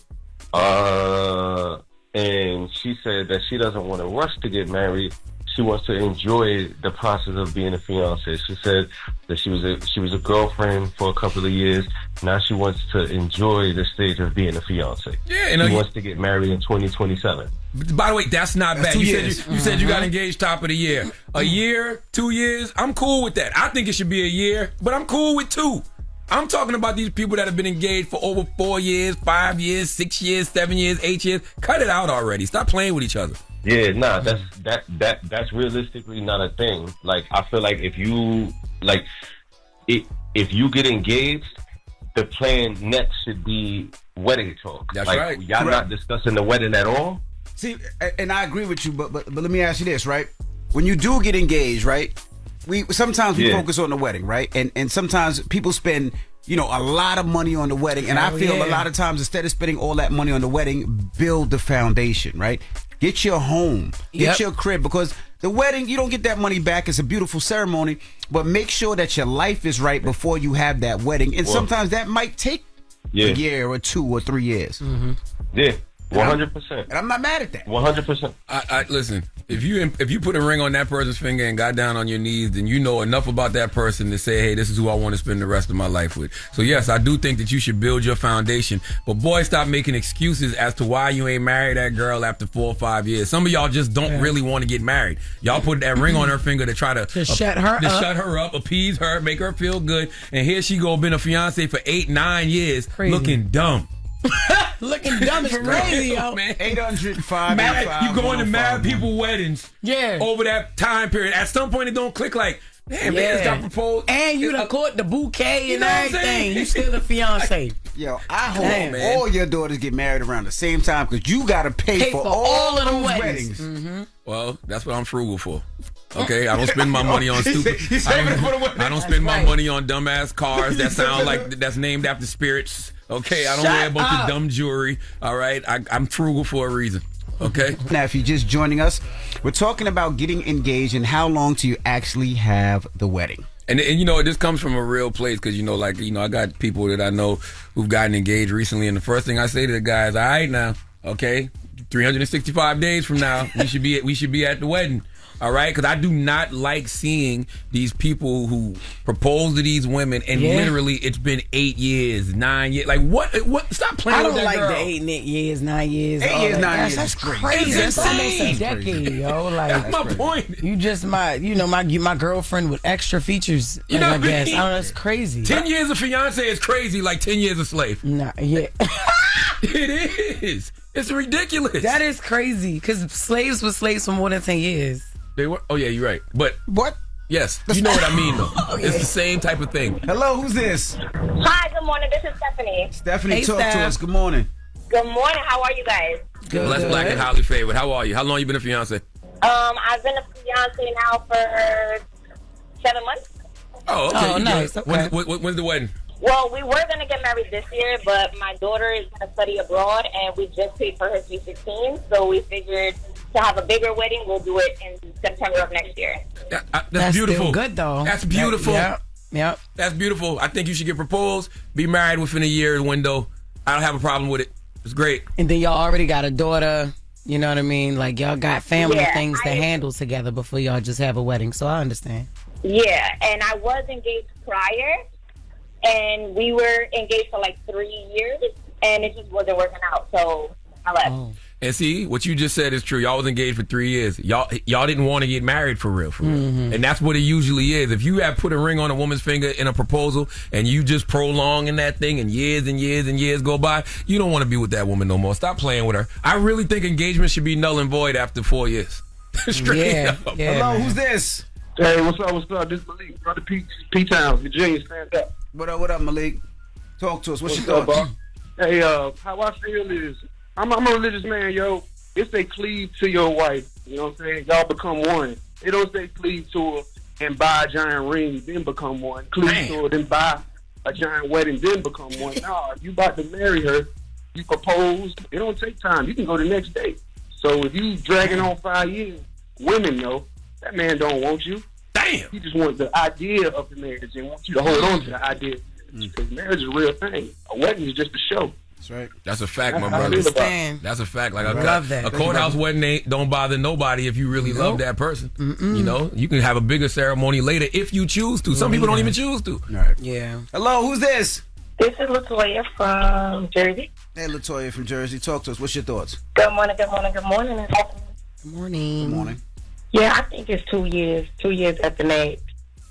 she said that she doesn't want to rush to get married. She wants to enjoy the process of being a fiance. She said that she was a girlfriend for a couple of years. Now she wants to enjoy the stage of being a fiance. Yeah, she wants to get married in 2027. By the way, that's not bad. You said you got engaged top of the year. A year, 2 years, I'm cool with that. I think it should be a year, but I'm cool with 2. I'm talking about these people that have been engaged for over 4 years, 5 years, 6 years, 7 years, 8 years. Cut it out already. Stop playing with each other. Yeah, nah, that's realistically not a thing. Like, I feel like if you get engaged, the plan next should be wedding talk. That's like, right. Y'all not discussing the wedding at all? See, and I agree with you, but let me ask you this, right? When you do get engaged, right? Sometimes we focus on the wedding, right? And sometimes people spend, a lot of money on the wedding. And I feel a lot of times, instead of spending all that money on the wedding, build the foundation, right? Get your home, get your crib, because the wedding, you don't get that money back. It's a beautiful ceremony, but make sure that your life is right before you have that wedding. And sometimes that might take a year or 2 or 3 years. Mm-hmm. Yeah. 100%. And I'm not mad at that. 100%. I listen. If you put a ring on that person's finger and got down on your knees, then you know enough about that person to say, hey, this is who I want to spend the rest of my life with. So yes, I do think that you should build your foundation. But boy, stop making excuses as to why you ain't married that girl after 4 or 5 years. Some of y'all just don't really want to get married. Y'all put that ring on her finger to try to shut her up, appease her, make her feel good. And here she go, been a fiance for 8, 9 years, looking dumb. Looking dumb is crazy, yo. Man. 805. You going to mad people weddings over that time period. At some point, it don't click like, damn, man, it's got proposed. And you done caught the bouquet and everything. You still the fiance. Yo, I hope all your daughters get married around the same time, because you got to pay for all of them weddings. Mm-hmm. Well, that's what I'm frugal for. Okay, I don't spend my money on stupid. I don't spend my money on dumbass cars that sound like that's named after spirits. Okay, I don't wear a bunch of dumb jewelry. All right, I'm frugal for a reason. Okay. Now, if you're just joining us, we're talking about getting engaged and how long till you actually have the wedding. And this comes from a real place, because I got people that I know who've gotten engaged recently, and the first thing I say to the guys, all right now, okay, 365 days from now, we should be at the wedding. All right, because I do not like seeing these people who propose to these women and literally it's been 8 years, 9 years. Like what? Stop playing with that girl. I don't like the 8 years, 9 years. 8 years, 9 years. That's crazy. That's almost a decade, yo. Like, that's my point. You just my girlfriend with extra features. I guess. That's crazy. 10 years of fiance is crazy, like 10 years of slave. Nah, yeah. It is. It's ridiculous. That is crazy, because slaves were slaves for more than 10 years. They were. Oh yeah, you're right. But what? Yes, you know what I mean though. It's the same type of thing. Hello, who's this? Hi, good morning. This is Stephanie. Stephanie, talk to us. Good morning. Good morning. How are you guys? Good. Blessed, black, and highly favored. How are you? How long you been a fiance? I've been a fiance now for 7 months. Oh, okay. Oh, nice. Okay. When's the wedding? Well, we were going to get married this year, but my daughter is going to study abroad, and we just paid for her 316, so we figured to have a bigger wedding, we'll do it in September of next year. That's beautiful. Still good, though. That's beautiful. Yep. That's beautiful. I think you should get proposed, be married within a year window. I don't have a problem with it. It's great. And then y'all already got a daughter. You know what I mean? Like, y'all got family things to handle together before y'all just have a wedding. So I understand. Yeah, and I was engaged prior, and we were engaged for like 3 years, and it just wasn't working out. So I left. Oh. And see, what you just said is true. Y'all was engaged for 3 years. Y'all didn't want to get married for real. Mm-hmm. And that's what it usually is. If you have put a ring on a woman's finger in a proposal and you just prolonging that thing and years and years and years go by, you don't want to be with that woman no more. Stop playing with her. I really think engagement should be null and void after 4 years. Straight up. Yeah, hello, who's this? Hey, what's up? This is Malik, brother P-Town, Virginia, stand up. What up, Malik? Talk to us. What's your thoughts? Hey, how I feel is, I'm a religious man, yo. If they cleave to your wife, you know what I'm saying? Y'all become one. They don't say cleave to her and buy a giant ring, then become one. Cleave to her, then buy a giant wedding, then become one. Nah, you about to marry her, you propose, it don't take time. You can go the next day. So if you dragging on 5 years, women know that man don't want you. Damn. He just wants the idea of the marriage and wants you to hold on to the idea. Because marriage is a real thing. A wedding is just a show. That's right. That's a fact, my brother. That's a fact. Like a courthouse wedding don't bother nobody if you really love that person. You know, you can have a bigger ceremony later if you choose to. Some people don't even choose to. Right. Yeah. Hello, who's this? This is Latoya from Jersey. Hey, Latoya from Jersey. Talk to us. What's your thoughts? Good morning, good morning, good morning. Good morning. Good morning. Yeah, I think it's 2 years. 2 years at the max.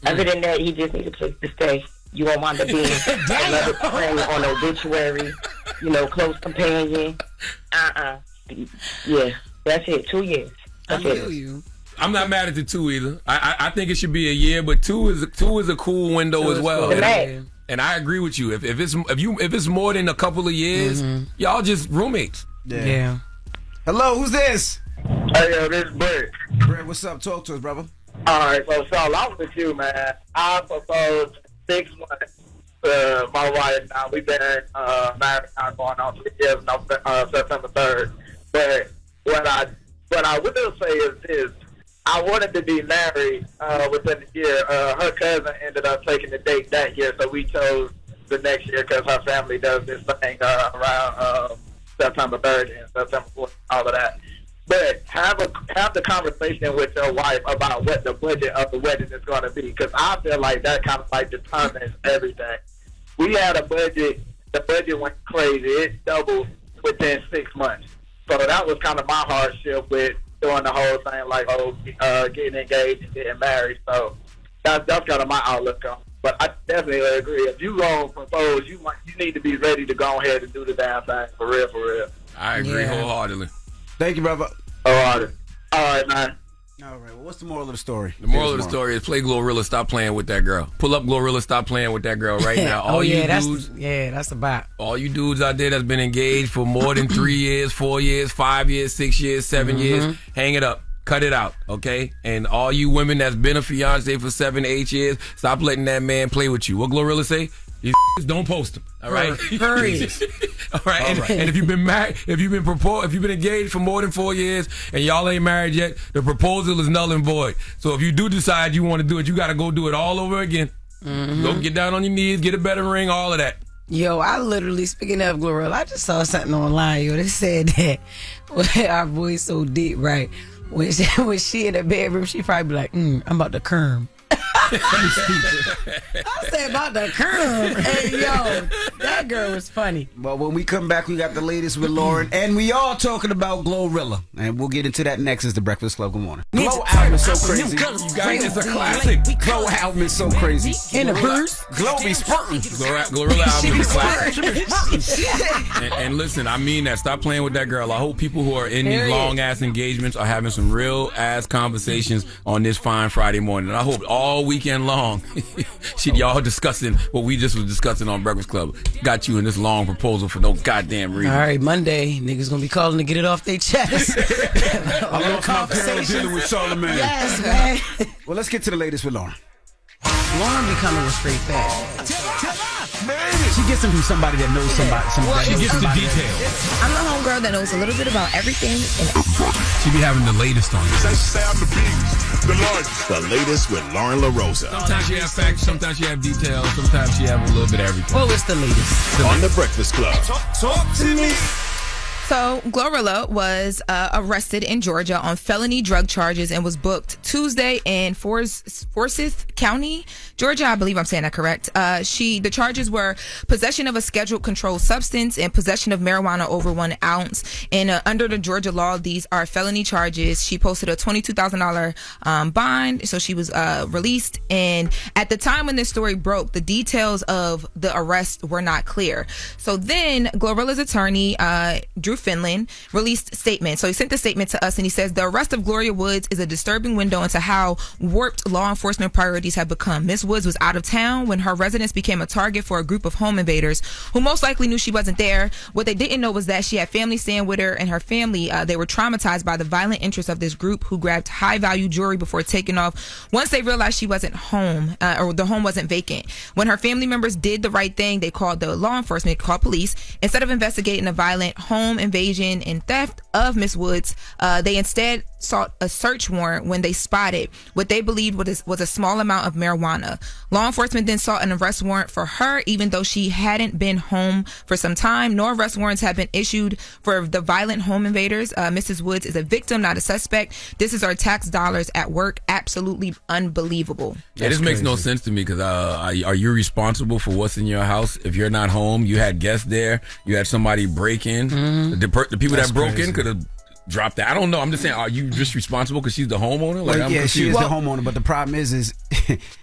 Other than that, he just needs a place to stay. You won't wind up being another friend on obituary, you know, close companion. Yeah, that's it. 2 years. That's I feel you. I'm not mad at the 2 either. I think it should be a year, but two is a cool window as well. And I agree with you. If it's more than a couple of years, y'all just roommates. Yeah. Hello, who's this? Hey, yo, this is Brett. Brett, what's up? Talk to us, brother. All right, so I'm with you, man. I proposed 6 months to my wife. Now we've been married now going on 3 years, September 3rd. But what I will say is this. I wanted to be married within the year. Her cousin ended up taking the date that year, so we chose the next year because her family does this thing around September 3rd and September 4th, all of that. But have the conversation with your wife about what the budget of the wedding is going to be, because I feel like that kind of like determines everything. We had a budget. The budget went crazy. It doubled within 6 months. So that was kind of my hardship with doing the whole thing, like getting engaged and getting married. So that's kind of my outlook on it. But I definitely agree. If you gonna propose, you need to be ready to go ahead and do the damn thing for real, for real. I agree wholeheartedly. Thank you, brother. All right, man. All right. Well, what's the moral of the story? The moral of the story is play Glorilla. Stop playing with that girl. Pull up Glorilla. Stop playing with that girl right now. That's about. All you dudes out there that's been engaged for more than 3 years, 4 years, 5 years, 6 years, 7 years, hang it up. Cut it out, okay? And all you women that's been a fiance for 7 to 8 years, stop letting that man play with you. What Glorilla say? These don't post them. All right. Hurry. All right. And if you've been married, if you've been engaged for more than 4 years and y'all ain't married yet, the proposal is null and void. So if you do decide you want to do it, you got to go do it all over again. Go get down on your knees, get a better ring, all of that. Yo, I literally, speaking of Glorilla, I just saw something online. Yo, they said that our voice so deep, right? When she in the bedroom, she probably be like, I'm about to curm. I said about the curve. Hey, yo, that girl was funny. But when we come back, we got the latest with Loren, and we all talking about Glorilla, and we'll get into that next. Is the Breakfast Club. Good morning. Glow album is so crazy. You guys, it's a classic. Glow album is so crazy. In the verse, Glow be spurting. Glorilla album is a classic. And listen, I mean that. Stop playing with that girl. I hope people who are in these long ass engagements are having some real ass conversations on this fine Friday morning. And I hope all weekend long, y'all discussing what we just was discussing on Breakfast Club. Got you in this long proposal for no goddamn reason. All right, Monday, niggas gonna be calling to get it off their chest. I lost my parents dealing with Charlamagne. Yes, man. Well, let's get to the latest with Loren. Loren be coming with straight facts. She gets them from somebody that knows somebody. She gets the details. I'm the homegirl that knows a little bit about everything. She be having the latest on you. The latest with Loren LoRosa. Sometimes she have facts, sometimes she have details, sometimes she have a little bit of everything. Well, it's the latest. On the Breakfast Club. Talk to me. So, Glorilla was arrested in Georgia on felony drug charges and was booked Tuesday in Forsyth County, Georgia. I believe I'm saying that correct. The charges were possession of a scheduled controlled substance and possession of marijuana over 1 ounce. And under the Georgia law, these are felony charges. She posted a $22,000 bond, so she was released. And at the time when this story broke, the details of the arrest were not clear. So then, Glorilla's attorney, Drew Finland, released a statement. So he sent the statement to us and he says, the arrest of Gloria Woods is a disturbing window into how warped law enforcement priorities have become. Ms. Woods was out of town when her residence became a target for a group of home invaders who most likely knew she wasn't there. What they didn't know was that she had family staying with her, and her family, they were traumatized by the violent interests of this group who grabbed high value jewelry before taking off once they realized she wasn't home, or the home wasn't vacant. When her family members did the right thing, they called the law enforcement, called police. Instead of investigating a violent home invasion and theft of Miss Woods, they instead sought a search warrant when they spotted what they believed was a small amount of marijuana. Law enforcement then sought an arrest warrant for her, even though she hadn't been home for some time. No arrest warrants have been issued for the violent home invaders. Mrs. Woods is a victim, not a suspect. This is our tax dollars at work. Absolutely unbelievable. Yeah, this makes no sense to me because are you responsible for what's in your house? If you're not home, you had guests there, you had somebody break in. The people that broke in could have dropped that. I don't know. I'm just saying, are you just responsible because she's the homeowner? Like, well, she is the homeowner, but the problem is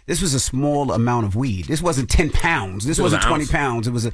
this was a small amount of weed. This wasn't 10 pounds. This wasn't 20 pounds. It was an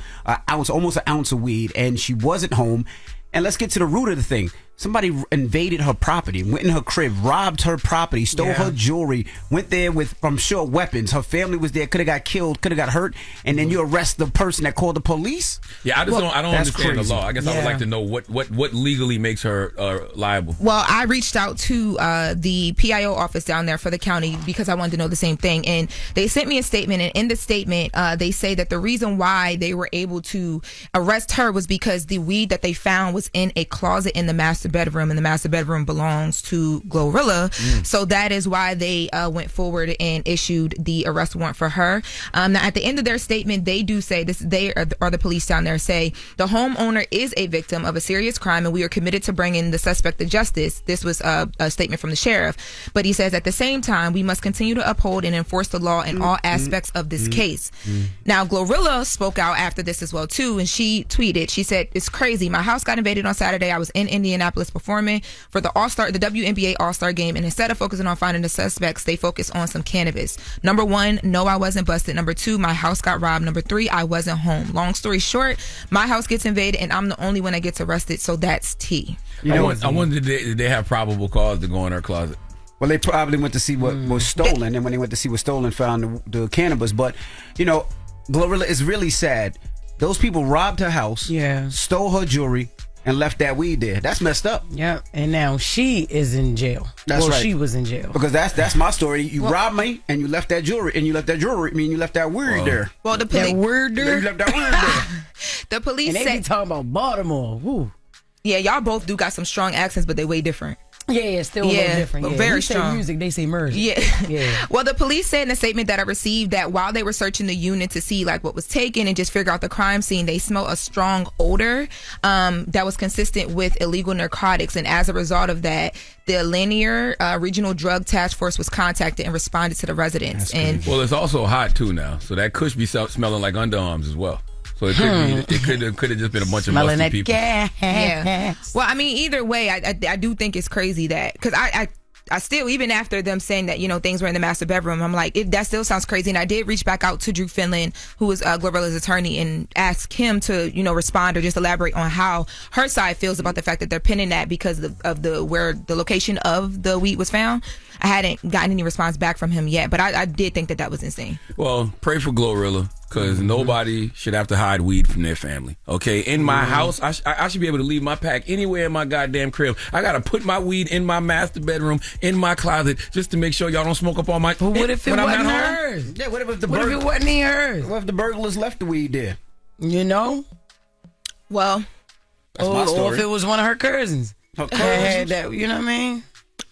ounce, almost an ounce of weed, and she wasn't home. And let's get to the root of the thing. Somebody invaded her property, went in her crib, robbed her property, stole her jewelry, went there with, I'm sure, weapons. Her family was there, could have got killed, could have got hurt, and then you arrest the person that called the police? Yeah, I don't understand the law. I guess I would like to know what legally makes her liable. Well, I reached out to the PIO office down there for the county because I wanted to know the same thing, and they sent me a statement, and in the statement, they say that the reason why they were able to arrest her was because the weed that they found was in a closet in the master bedroom, and the master bedroom belongs to Glorilla. So that is why they went forward and issued the arrest warrant for her. Now, at the end of their statement, they do say this. They are the police down there say the homeowner is a victim of a serious crime, and we are committed to bringing the suspect to justice. This was a statement from the sheriff, but he says at the same time we must continue to uphold and enforce the law in all aspects of this case. Now, Glorilla spoke out after this as well too, and she tweeted. She said, "It's crazy. My house got invaded on Saturday. I was in Indianapolis performing for the WNBA All-Star game, and instead of focusing on finding the suspects, they focused on some cannabis. Number one, no, I wasn't busted. Number two, my house got robbed. Number three, I wasn't home. Long story short, my house gets invaded, and I'm the only one that gets arrested, so that's T." I wonder did they have probable cause to go in her closet? Well, they probably went to see what was stolen, and when they went to see what's stolen, found the cannabis. But, Glorilla is really sad. Those people robbed her house, stole her jewelry, and left that weed there. That's messed up. Yeah, and now she is in jail. That's right. She was in jail. Because that's my story. You robbed me, and you left that jewelry, you left that weed there. Well, the police... That weed there? You left that weed there. The police and they be talking about Baltimore. Woo. Yeah, y'all both do got some strong accents, but they way different. Yeah, still a little different. Yeah. Very we strong. Say music, they say murder. Yeah. Well, the police said in a statement that I received that while they were searching the unit to see like what was taken and just figure out the crime scene, they smelled a strong odor that was consistent with illegal narcotics, and as a result of that, the Linear Regional Drug Task Force was contacted and responded to the residents. And well, it's also hot too now, so that could be smelling like underarms as well. So it could have just been a bunch of musty people. Yeah. Well, I mean, either way, I do think it's crazy that because I still, even after them saying that, things were in the master bedroom, I'm like, that still sounds crazy. And I did reach back out to Drew Finland, who is Glorilla's attorney, and ask him to, respond or just elaborate on how her side feels about the fact that they're pinning that because of where the location of the weed was found. I hadn't gotten any response back from him yet, but I did think that was insane. Well, pray for Glorilla, because nobody should have to hide weed from their family. Okay, in my house, I should be able to leave my pack anywhere in my goddamn crib. I gotta put my weed in my master bedroom, in my closet, just to make sure y'all don't smoke up all my. But what if it wasn't hers? Yeah, what if it wasn't hers? What if the burglars left the weed there? Well, that's my story. Or if it was one of her cousins. Her cousins? That, you know what I mean?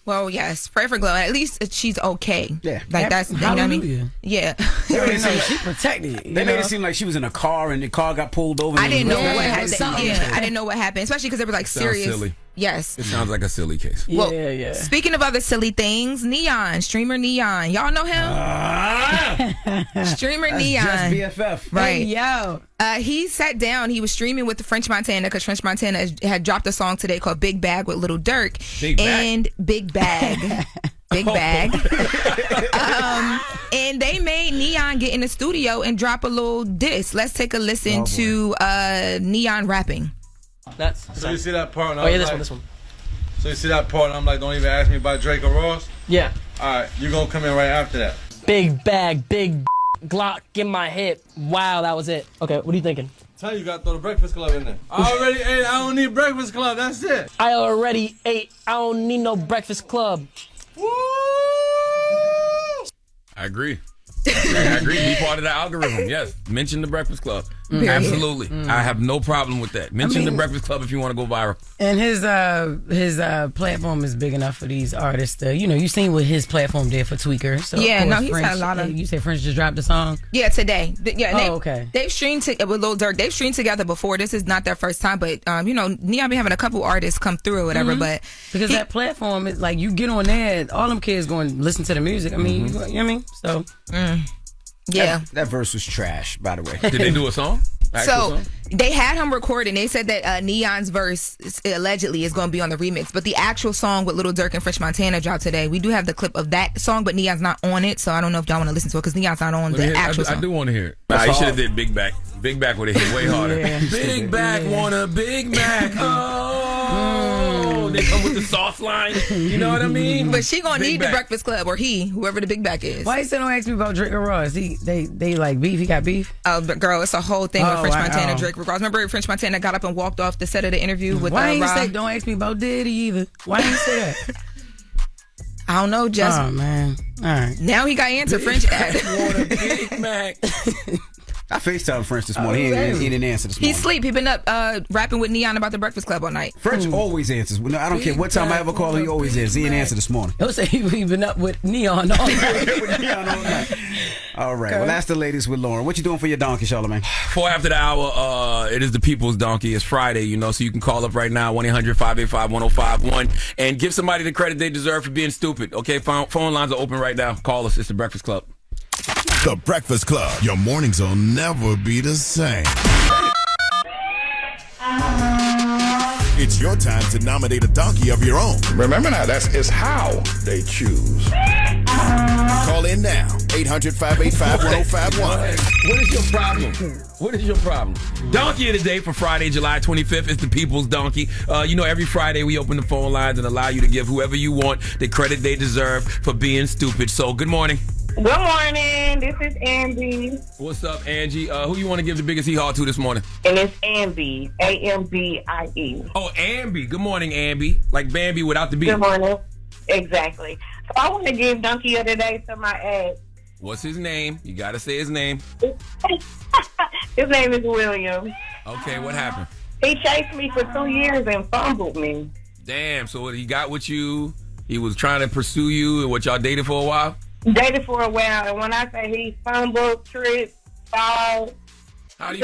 Well, yes. Pray for Glow. At least she's okay. Yeah. Like that's, you know what I mean? Yeah. They made it seem like she protected. They made it seem like she was in a car and the car got pulled over. I didn't know what happened. Yeah, I didn't know what happened, especially because they were like serious. Sounds silly. Yes. It sounds like a silly case. Well, yeah. Speaking of other silly things, Neon, streamer Neon. Y'all know him? Streamer That's Neon. Just BFF. Right. Hey, yo. He sat down. He was streaming with the French Montana because French Montana had dropped a song today called Big Bag with Little Durk. Big Bag. Big Bag. And they made Neon get in the studio and drop a little diss. Let's take a listen to Neon rapping. So you see that part? Oh yeah, this one. So you see that part? And I'm like, don't even ask me about Drake or Ross. Yeah. All right, you gonna come in right after that. Big bag, big Glock in my hip. Wow, that was it. Okay, what are you thinking? Tell you gotta throw the Breakfast Club in there. I already ate. I don't need Breakfast Club. That's it. I already ate. I don't need no Breakfast Club. Woo! I agree. I agree. Be part of the algorithm. Yes. Mention the Breakfast Club. Absolutely. I have no problem with that. Mention the Breakfast Club if you want to go viral. And his platform is big enough for these artists to, you seen what his platform did for Tweaker. So Yeah, of course, no, he's had a lot of. You said French just dropped a song? Yeah, today. Okay. They've streamed with Lil Durk. They've streamed together before. This is not their first time, but Neon been having a couple artists come through or whatever. But because that platform is like you get on there, all them kids going to listen to the music. I mean, you know what I mean? So. Yeah. That verse was trash, by the way. Did they do a song? So they had him recording. They said that Neon's verse allegedly is going to be on the remix, but the actual song with Lil Durk and French Montana dropped today. We do have the clip of that song, but Neon's not on it, so I don't know if y'all want to listen to it because Neon's not on the actual song. I do want to hear it. He should have did Big Back. Big Back would have hit way harder. Big Back want a Big Mac. Oh, they come with the sauce line. You know what I mean? But she gonna need the Breakfast Club or whoever the Big Back is. Why you still don't ask me about Drake and Ross? They like beef. He got beef. Oh, but girl, it's a whole thing with French Montana, Drake and Ross. Remember French Montana got up and walked off the set of the interview with Why ain't you Rob? say don't ask me about Diddy either? Why ain't you say that? I don't know, Jess. Oh man, all right. Now he got answer French. Want a Big Mac. I FaceTimed French this morning. He didn't answer this morning. He's asleep. He been up rapping with Neon about the Breakfast Club all night. French always answers. No, I don't care what time I ever call him, he always answers. He didn't answer this morning. He'll say he been up with Neon all night. All right. Well, that's the latest with Loren. What you doing for your donkey, Charlamagne? 4 after the hour, it is the People's Donkey. It's Friday, so you can call up right now, 1-800-585-1051, and give somebody the credit they deserve for being stupid. Okay, phone lines are open right now. Call us. It's the Breakfast Club. The Breakfast Club. Your mornings will never be the same. It's your time to nominate a donkey of your own. Remember now, it's how they choose. Call in now, 800-585-1051. What is your problem? What is your problem? Donkey of the day for Friday, July 25th is the People's Donkey. Every Friday we open the phone lines and allow you to give whoever you want the credit they deserve for being stupid. So, good morning. Good morning. This is Ambi. What's up, Angie? Who you want to give the biggest hee-haw to this morning? And it's Ambi. A-M-B-I-E. Oh, Ambi. Good morning, Ambi. Like Bambi without the B. Good morning. Exactly. So I want to give Donkey of the Day to my ex. What's his name? You got to say his name. His name is William. Okay, what happened? He chased me for 2 years and fumbled me. Damn, so he got with you. He was trying to pursue you and what y'all dated for a while? Dated for a while, and when I say he fumbled, tripped, fall, how do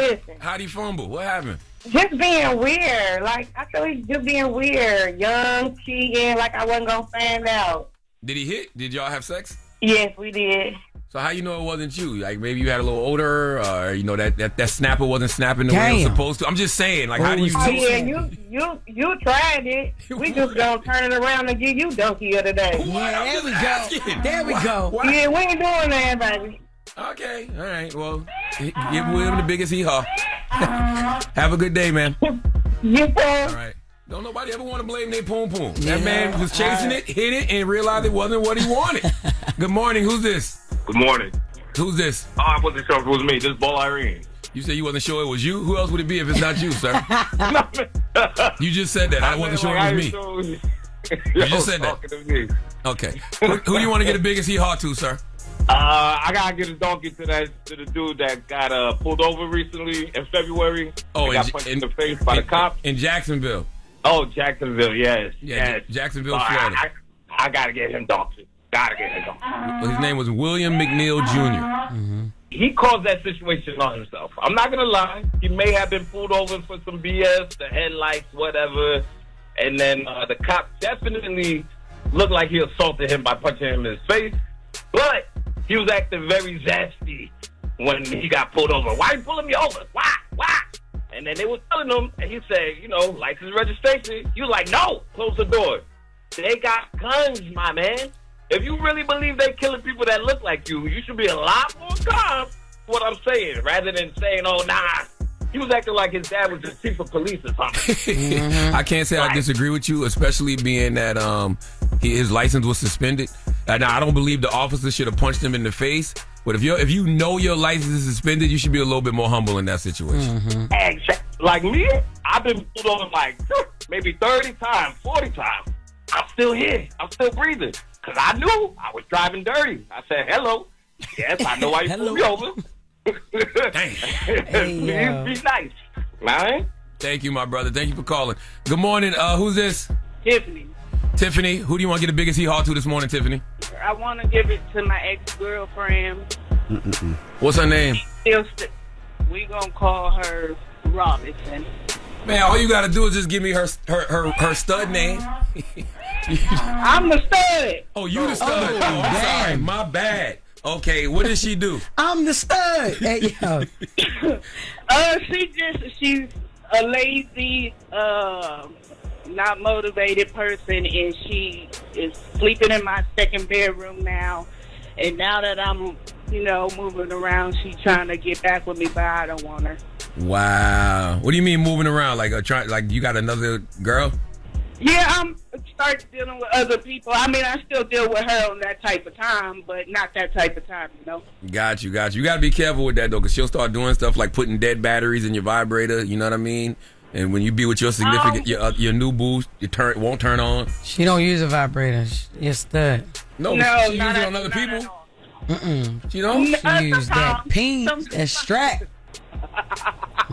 you fumble? What happened? Just being weird. Like, I feel he's just being weird. Young, cheating, like I wasn't going to find out. Did he hit? Did y'all have sex? Yes, we did. So how you know it wasn't you? Like maybe you had a little odor, or that snapper wasn't snapping the way it was supposed to. I'm just saying, like how do you know? Yeah, you tried it. We just gonna turn it around and give you Donkey of the Day. Yeah, there we go. There we go. Yeah, we ain't doing that, baby. Okay, all right. Well, give William the biggest hee-haw. Have a good day, man. You too. All right. Don't nobody ever want to blame their poom poom. That man was chasing it, hit it, and realized it wasn't what he wanted. Good morning. Who's this? Good morning. Who's this? Oh, I wasn't sure if it was me. This is Ball Irene. You said you wasn't sure it was you? Who else would it be if it's not you, sir? You just said that. I wasn't sure it was me. You just said that. Okay. Who you want to get the biggest hee-haw to, sir? I gotta get a donkey to the dude that got pulled over recently in February. Oh, got punched in the face by the cops in Jacksonville. Oh, Jacksonville, yes. Yeah, yes. Jacksonville, Florida. I gotta get him donkey. Well, his name was William McNeil Jr. Mm-hmm. He caused that situation on himself. I'm not gonna lie. He may have been pulled over for some BS, the headlights, whatever, and then the cop definitely looked like he assaulted him by punching him in his face, but he was acting very zesty when he got pulled over. Why are you pulling me over? Why? And then they were telling him, and he said, license registration. He was like, no, close the door. They got guns, my man. If you really believe they killing people that look like you should be a lot more calm, what I'm saying, rather than saying, oh, nah. He was acting like his dad was the chief of police or something. I can't say I disagree with you, especially being that his license was suspended. Now, I don't believe the officer should have punched him in the face. But if you know your license is suspended, you should be a little bit more humble in that situation. Mm-hmm. Exactly. Like me, I've been pulled over like maybe 30 times, 40 times. I'm still here. I'm still breathing. Because I knew I was driving dirty. I said, hello. Yes, I know why you pulled me over. Damn. Be nice, man. Thank you, my brother. Thank you for calling. Good morning. Who's this? Tiffany. Tiffany. Who do you want to get the biggest hee-haw to this morning, Tiffany? I want to give it to my ex-girlfriend. What's her name? We gonna call her Robinson. Man, all you gotta do is just give me her stud name. I'm the stud. Oh, you the stud. Oh, I'm sorry. My bad. Okay, what does she do? I'm the stud. Hey, yo. She's a lazy, not motivated person, and she is sleeping in my second bedroom now. And now that I'm, moving around, she's trying to get back with me, but I don't want her. Wow. What do you mean moving around? Like you got another girl? Yeah, I'm start dealing with other people. I mean, I still deal with her on that type of time, but not that type of time, Got you. You got to be careful with that, though, because she'll start doing stuff like putting dead batteries in your vibrator, you know what I mean? And when you be with your significant, your new boo, won't turn on. She don't use a vibrator. You're stud. No, she uses it on other people? She don't? She use that peen, that strap.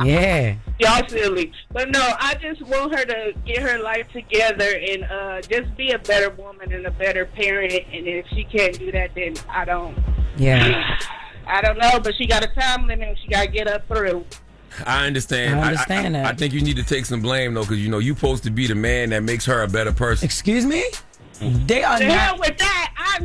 Yeah. Y'all silly. But no, I just want her to get her life together and just be a better woman and a better parent. And if she can't do that, then I don't. Yeah. I don't know, but she got a time limit and she got to get up through. I understand. I understand that. I think you need to take some blame, though, because, you're supposed to be the man that makes her a better person. Excuse me? They are the not. hell with that. I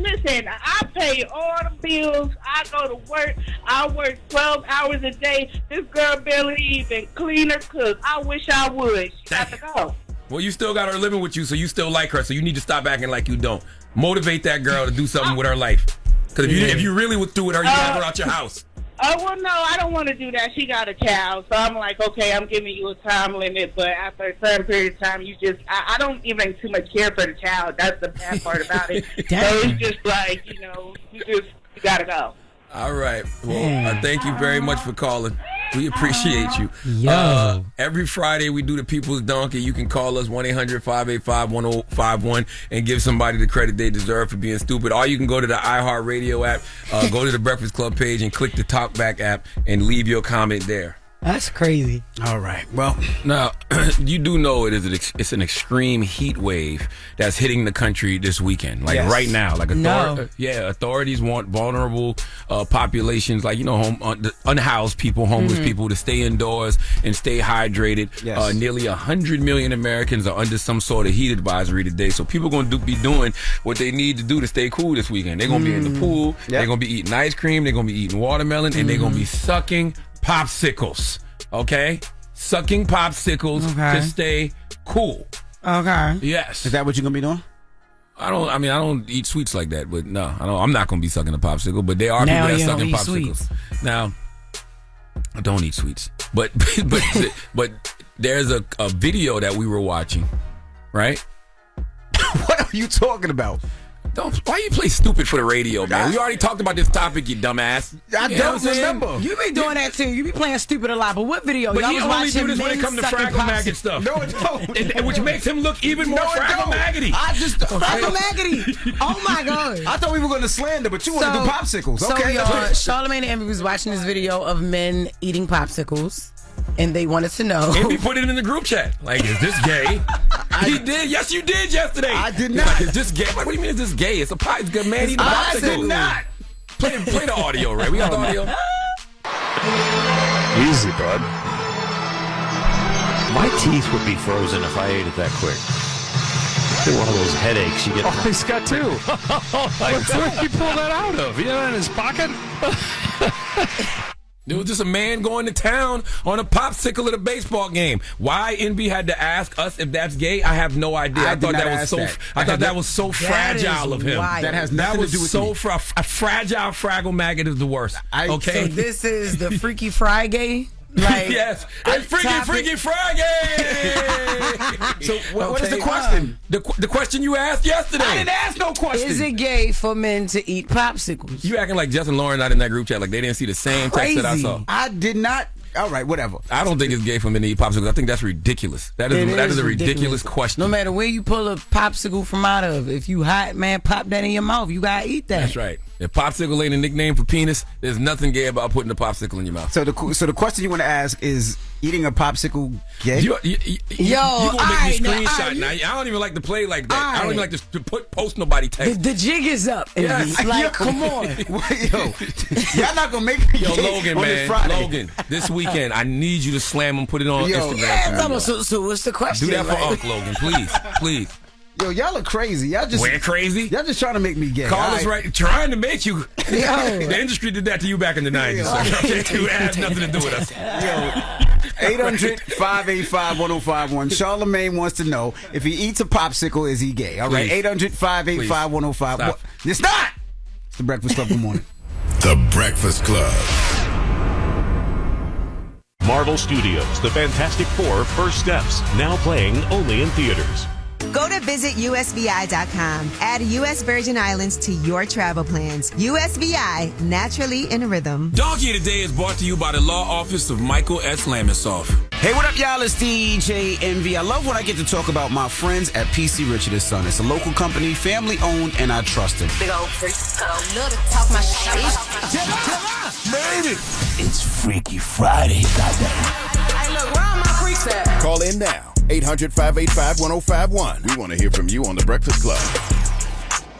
pay all the bills. I go to work. I work 12 hours a day. This girl barely even clean or cook. I wish I would. She got to go. Well, you still got her living with you, so you still like her. So you need to stop acting like you don't. Motivate that girl to do something with her life. Because if you really would do with her, you'd have her out your house. Oh, well, no, I don't want to do that. She got a child. So I'm like, okay, I'm giving you a time limit. But after a certain period of time, I don't even too much care for the child. That's the bad part about it. So it's just like, you got to go. All right. Well, thank you very much for calling. We appreciate you. Yo. Every Friday we do the People's Donkey. You can call us 1-800-585-1051 and give somebody the credit they deserve for being stupid. Or you can go to the iHeartRadio app, go to the Breakfast Club page and click the Talkback app and leave your comment there. That's crazy. All right. Well, now you do know it's an extreme heat wave that's hitting the country this weekend. Like right now, like authorities want vulnerable populations, like unhoused people, homeless people, to stay indoors and stay hydrated. Yes. Nearly 100 million Americans are under some sort of heat advisory today. So people are going to be doing what they need to do to stay cool this weekend. They're going to be in the pool. Yep. They're going to be eating ice cream. They're going to be eating watermelon, and they're going to be sucking popsicles, okay? Sucking popsicles to stay cool. Okay. Yes. Is that what you're gonna be doing? I don't eat sweets like that, but no, I'm not gonna be sucking a popsicle. But there are now people that sucking popsicles. Sweets. Now, I don't eat sweets, but there's a video that we were watching, right? What are you talking about? Why you play stupid for the radio, man? We already talked about this topic, you dumbass. I don't remember. You be doing that too. You be playing stupid a lot. But what video? But y'all he was only watching do this when it comes to Fraggle Maggot stuff. No, it don't. Which makes him look even more Fraggle Maggity. Fraggle Maggity. Oh my god. I thought we were going to slander, but you want to do popsicles. Okay. So Charlamagne and Envy was watching this video of men eating popsicles. And they wanted to know. And we put it in the group chat. Like, is this gay? He did. Yes, you did yesterday. I did not. Like, is this gay? Like, what do you mean, is this gay? It's a pie. It's good man eating popsicles. I did not. Play the audio, Ray. We got the audio. Easy, bud. My teeth would be frozen if I ate it that quick. One of those headaches you get. Oh, he's got two. Where'd he pull that out of? You know, in his pocket? There was just a man going to town on a popsicle at a baseball game. Why NB had to ask us if that's gay, I have no idea. I thought that was so fragile of him. That has nothing to do with me. A fragile Fraggle Maggot is the worst. Okay, so this is the Freaky Friday. Like, yes, it's Freaky Friday. So what is the question? The question you asked yesterday. I didn't ask no question. Is it gay for men to eat popsicles? You acting like Jess and Loren not in that group chat, like they didn't see the same text that I saw. I did not. All right, whatever. I don't think it's gay for men to eat popsicles. I think that's ridiculous. That is a ridiculous question. No matter where you pull a popsicle from out of, if you hot, man, pop that in your mouth. You gotta eat that. That's right. If popsicle ain't a nickname for penis, there's nothing gay about putting a popsicle in your mouth. So the question you want to ask is eating a popsicle gay? You gonna make me screenshot now. I don't even like to play like that. I don't even like to post nobody text. The jig is up. Yes. Like, come on. Y'all not gonna make me Logan, man. Logan, this weekend, I need you to slam them, put it on Instagram. Yeah, so what's the question? Do that for Unc, Logan, please. Yo, y'all are crazy. We're crazy. Y'all just trying to make me gay. Carl is right. Trying to make you. The industry did that to you back in the 90s. So it has nothing to do with us. Yo, 800-585-1051. Charlamagne wants to know if he eats a popsicle, is he gay? All right, 800-585-1051. It's not. It's the Breakfast Club. Good morning. The Breakfast Club. Marvel Studios, The Fantastic Four: First Steps, now playing only in theaters. Go to visitusvi.com. Add U.S. Virgin Islands to your travel plans. USVI, naturally in rhythm. Donkey Today is brought to you by the law office of Michael S. Lamisoff. Hey, what up, y'all? It's DJ Envy. I love when I get to talk about my friends at PC Richard & Son. It's a local company, family-owned, and I trust them. Big old freak. Love to talk my shit. Made it. It's Freaky Friday, goddamn. Hey, look, where are my freaks at? Call in now. 800-585-1051. We want to hear from you on The Breakfast Club.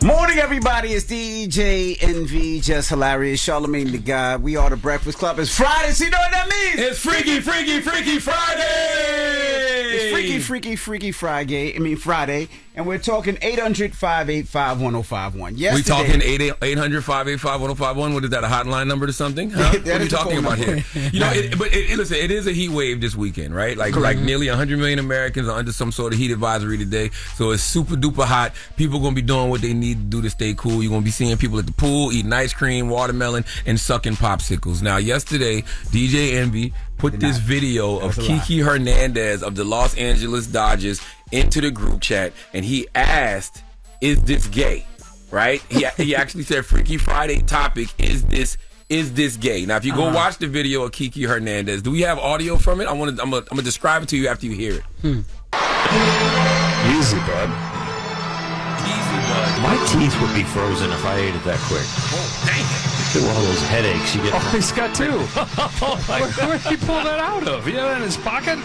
Morning, everybody. It's DJ Envy, Jess Hilarious, Charlamagne the God. We are The Breakfast Club. It's Friday, so you know what that means? It's Freaky Friday! It's Freaky Friday. And we're talking 800-585-1051. We talking 800-585-1051. What is that, a hotline number to something? Huh? What are you talking about here? You know, listen, it is a heat wave this weekend, right? Like nearly 100 million Americans are under some sort of heat advisory today. So it's super duper hot. People going to be doing what they need to do to stay cool. You're going to be seeing people at the pool eating ice cream, watermelon, and sucking popsicles. Now, yesterday, DJ Envy put this video of Kiki Hernandez of the Los Angeles Dodgers into the group chat, and he asked, is this gay? Right? He actually said, Freaky Friday topic, is this gay? Now, if you go watch the video of Kiki Hernandez, do we have audio from it? I'm gonna describe it to you after you hear it. Easy, bud. My teeth would be frozen if I ate it that quick. Oh, dang it. One of those headaches you get. Oh, he's got two. Where did he pull that out of? You know, in his pocket?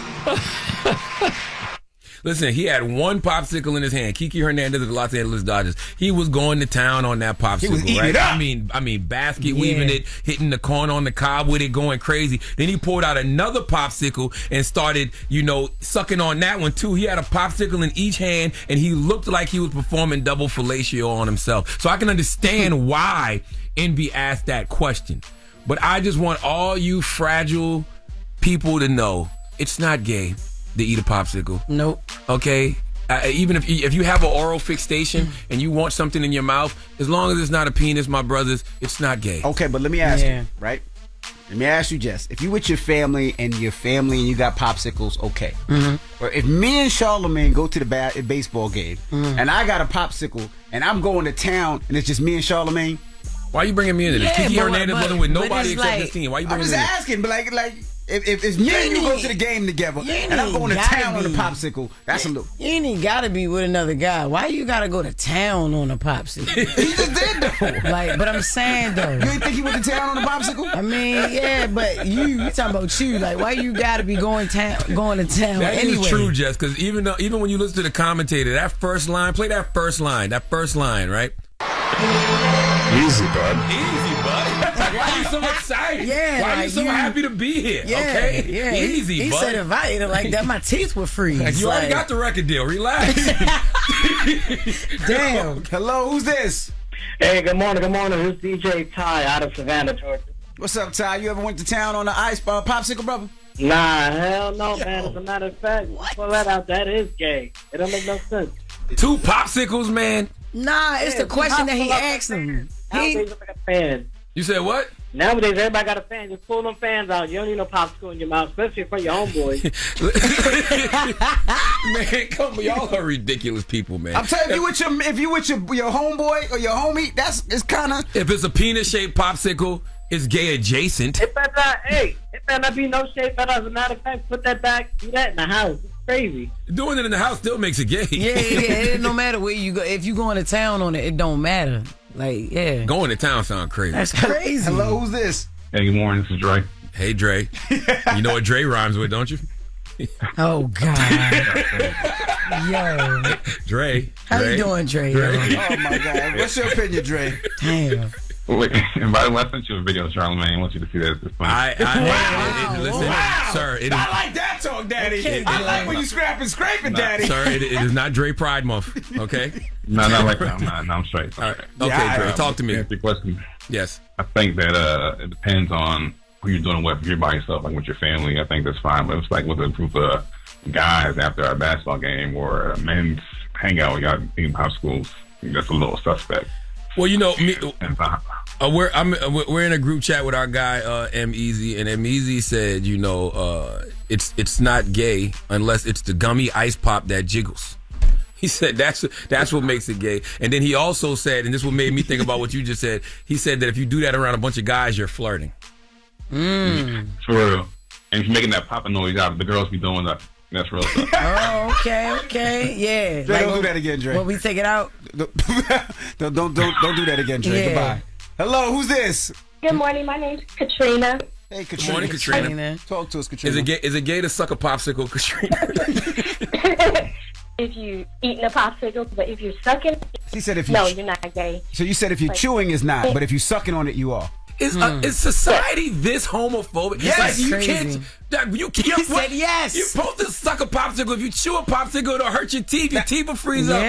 Listen, he had one popsicle in his hand. Kiki Hernandez of the Los Angeles Dodgers. He was going to town on that popsicle. He was eating it up. I mean, basket weaving it, hitting the corn on the cob with it, going crazy. Then he pulled out another popsicle and started, sucking on that one too. He had a popsicle in each hand, and he looked like he was performing double fellatio on himself. So I can understand why Envy asked that question. But I just want all you fragile people to know it's not gay to eat a popsicle. Nope. Okay? Even if you have an oral fixation and you want something in your mouth, as long as it's not a penis, my brothers, it's not gay. Okay, but let me ask you, right? Let me ask you, Jess. If you with your family and you got popsicles, okay. Or if me and Charlamagne go to the baseball game and I got a popsicle and I'm going to town and it's just me and Charlamagne, why are you bringing me into this? Kiki Hernandez wasn't with nobody except this team. Why you bringing me in? I'm just asking, but like if it's me and you go to the game together and I'm going to town on a popsicle, that's a little. You ain't even got to be with another guy. Why you got to go to town on a popsicle? He just did though. But I'm saying though. You ain't think he went to town on a popsicle? I mean, yeah, but you talking about you. Like, why you got to be going to town that anyway? Is true, Jess, because even when you listen to the commentator, that first line, play that first line, right? Easy, bud. Why are you so excited? Yeah, why are you so happy to be here? Yeah, okay? Yeah. Easy, He bud. said if I ate it like that, my teeth would freeze. You already got the record deal. Relax. Damn. Hello, who's this? Hey, good morning. This is DJ Ty out of Savannah, Georgia. What's up, Ty? You ever went to town on the ice popsicle, brother? Nah, hell no, man. As a matter of fact, pull that out. That is gay. It don't make no sense. 2 popsicles, man. Nah, it's the question that he asked him. Nowadays, I'm like a fan. You said what? Nowadays, everybody got a fan. Just pull them fans out. You don't need no popsicle in your mouth, especially for your homeboy. Man, come on. Y'all are ridiculous people, man. I'm telling you, if you with your homeboy or your homie, it's kind of. If it's a penis-shaped popsicle, it's gay adjacent. It better not be no shape. But as a matter of fact, put that back. Do that in the house. It's crazy. Doing it in the house still makes it gay. Yeah. No matter where you go, if you going to town on it, it don't matter. Like, yeah. Going to town sound crazy. That's crazy. Hello, who's this? Hey, good morning. This is Dre. Hey, Dre. You know what Dre rhymes with, don't you? Oh, God. Yo. Dre. How you doing, Dre? Oh, my God. What's your opinion, Dre? Damn. Wait, and by the way, I sent you a video of Charlamagne. I want you to see that. It's funny. Listen, sir. I like that talk, Daddy. I like when you scraping, Daddy. Sir, it is not Dre Pride Month, okay? No, not like that. No, I'm straight. All right. Okay, Dre, talk to me. Answer your question. Yes. I think that it depends on who you're doing it with. If you're by yourself, like with your family, I think that's fine. But it's like with a group of guys after a basketball game or a men's hangout, we got in popsicles. That's a little suspect. Well, you know, we're in a group chat with our guy M-Easy, and M-Easy said, you know, it's not gay unless it's the gummy ice pop that jiggles. He said that's what makes it gay. And then he also said, and this what made me think about what you just said. He said that if you do that around a bunch of guys, you're flirting. For real. And if you're making that popping noise out, the girls be doing that. That's real stuff. Oh, okay, yeah. Dre, don't do that again, Dre. When we take it out, don't do that again, Dre. Yeah. Goodbye. Hello, who's this? Good morning. My name's Katrina. Hey, Katrina. Good morning, Katrina. Talk to us, Katrina. Is it gay to suck a popsicle, Katrina? If you eating a popsicle, but if you're sucking, He said if you you're not gay. So you said if you're chewing is not, but if you're sucking on it, you are. Is society this homophobic? Yes, like, you crazy. He said yes. You're supposed to suck a popsicle. If you chew a popsicle, it'll hurt your teeth. Your teeth will freeze up.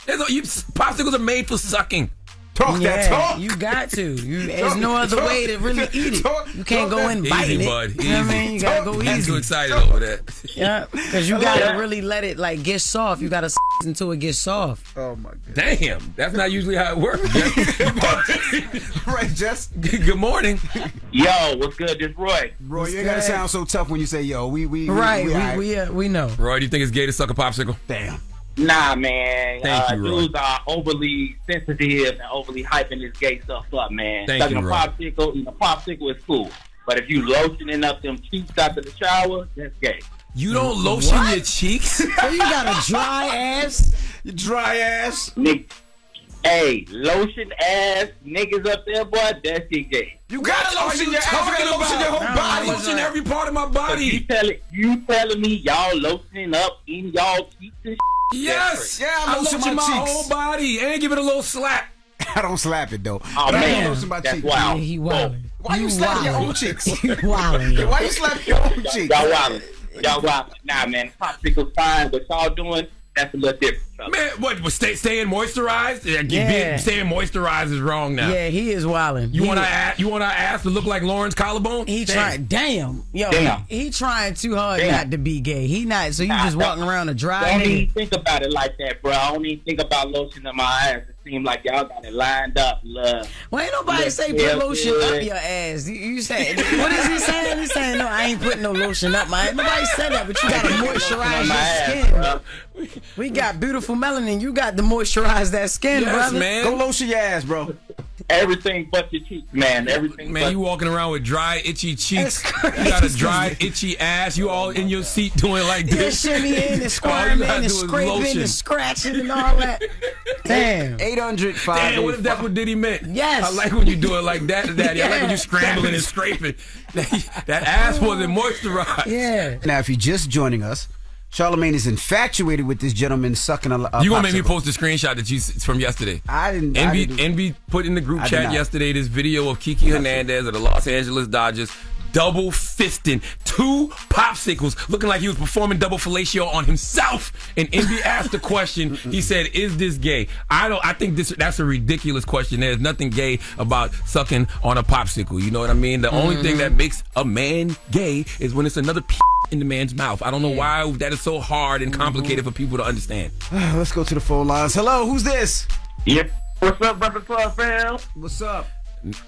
Popsicles are made for sucking. Talk. You got to. There's no other way to really eat it. You can't go in biting easy, it. Bud. You know what I mean? You gotta go easy. I'm too excited over that. Yeah, because you gotta really let it like get soft. You gotta until it gets soft. Oh my god. Damn, that's not usually how it works. Right, Jess. Good morning. Yo, what's good? This Roy. Roy, you ain't gotta sound so tough when you say yo. We know. Roy, do you think it's gay to suck a popsicle? Damn. Nah, man. Thank you, Roy. Dudes are overly sensitive and overly hyping this gay stuff up, man. Thank Sucking you, a Roy. popsicle, a popsicle is cool. But if you lotioning up them cheeks after the shower, that's gay. You don't lotion your cheeks? So you got a dry ass? You dry ass? Hey, lotion ass niggas up there, boy, that's gay. You gotta lotion your ass. You gotta lotion your whole body. Lotion every part of my body. You telling me y'all lotioning up in y'all cheeks and shit? Yes. Yeah, I lotion lotion my cheeks. whole body and give it a little slap. I don't slap it though. Oh, But I man. don't lotion my That's cheeks. wild. He wildin'. Why you slap your own cheeks? Wildin'. Why you slap your own cheeks? Y'all wildin'. Nah, man, popsicle's fine. What y'all doing, that's a little different. Man, what? Staying moisturized? Yeah. Staying moisturized is wrong now. Yeah, he is wildin'. You want our ass to look like Lauren's collarbone? He trying. Damn. Yo, Damn. he trying too hard Damn. not to be gay. He not. So you just walking around a dry Don't head. even think about it like that, bro. I don't even think about lotion in my ass. It seems like y'all got it lined up, love. Well, ain't nobody say put lotion up your ass. You said, what is he saying? He's saying, no, I ain't putting no lotion up my ass. Nobody said that, but you got to moisturize your skin. We got beautiful melanin. You got to moisturize that skin, Yes, brother. man. Go lotion your ass, bro. Everything but your cheeks, man. Everything Man, but you walking around with dry, itchy cheeks. That's You got a crazy. dry, itchy ass. You all in your seat doing like Yeah, this. shimmying and All squirming you gotta and do is scraping lotion. and scratching and all that. Damn. 800 Damn, what if that's what Diddy meant? Yes. I like when you do it like that, Daddy. I like when you Yeah. scrambling and scraping. That ass wasn't moisturized. Yeah. Now, if you're just joining us, Charlamagne is infatuated with this gentleman sucking a You gonna make me popsicle. post a screenshot that from yesterday? I didn't. NB put in the group I did chat not. yesterday this video of Kiki Hernandez of the Los Angeles Dodgers double fisting 2 popsicles, looking like he was performing double fellatio on himself. And NB asked the question. He said, "Is this gay?" I think that's a ridiculous question. There's nothing gay about sucking on a popsicle. You know what I mean? The only thing that makes a man gay is when it's another in the man's mouth. I don't know why that is so hard and complicated for people to understand. Let's go to the phone lines. Hello, who's this? Yep. What's up, Breakfast Club fam? What's up?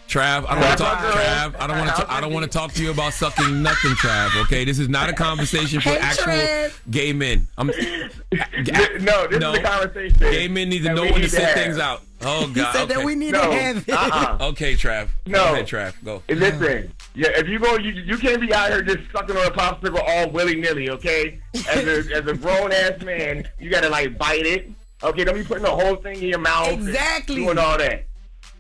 Trav, I don't want to talk. Trav, I don't want to talk to you about sucking nothing, Trav. Okay, this is not a conversation for actual gay men. No, this is the conversation. Gay men need to know when to sit things out. Oh God, He said that we need to have it. Okay, Trav. No. Go ahead, Trav. Go. Listen, if you go, you can't be out here just sucking on a popsicle all willy nilly. Okay, as a grown ass man, you gotta like bite it. Okay, don't be putting the whole thing in your mouth. Exactly. And doing all that.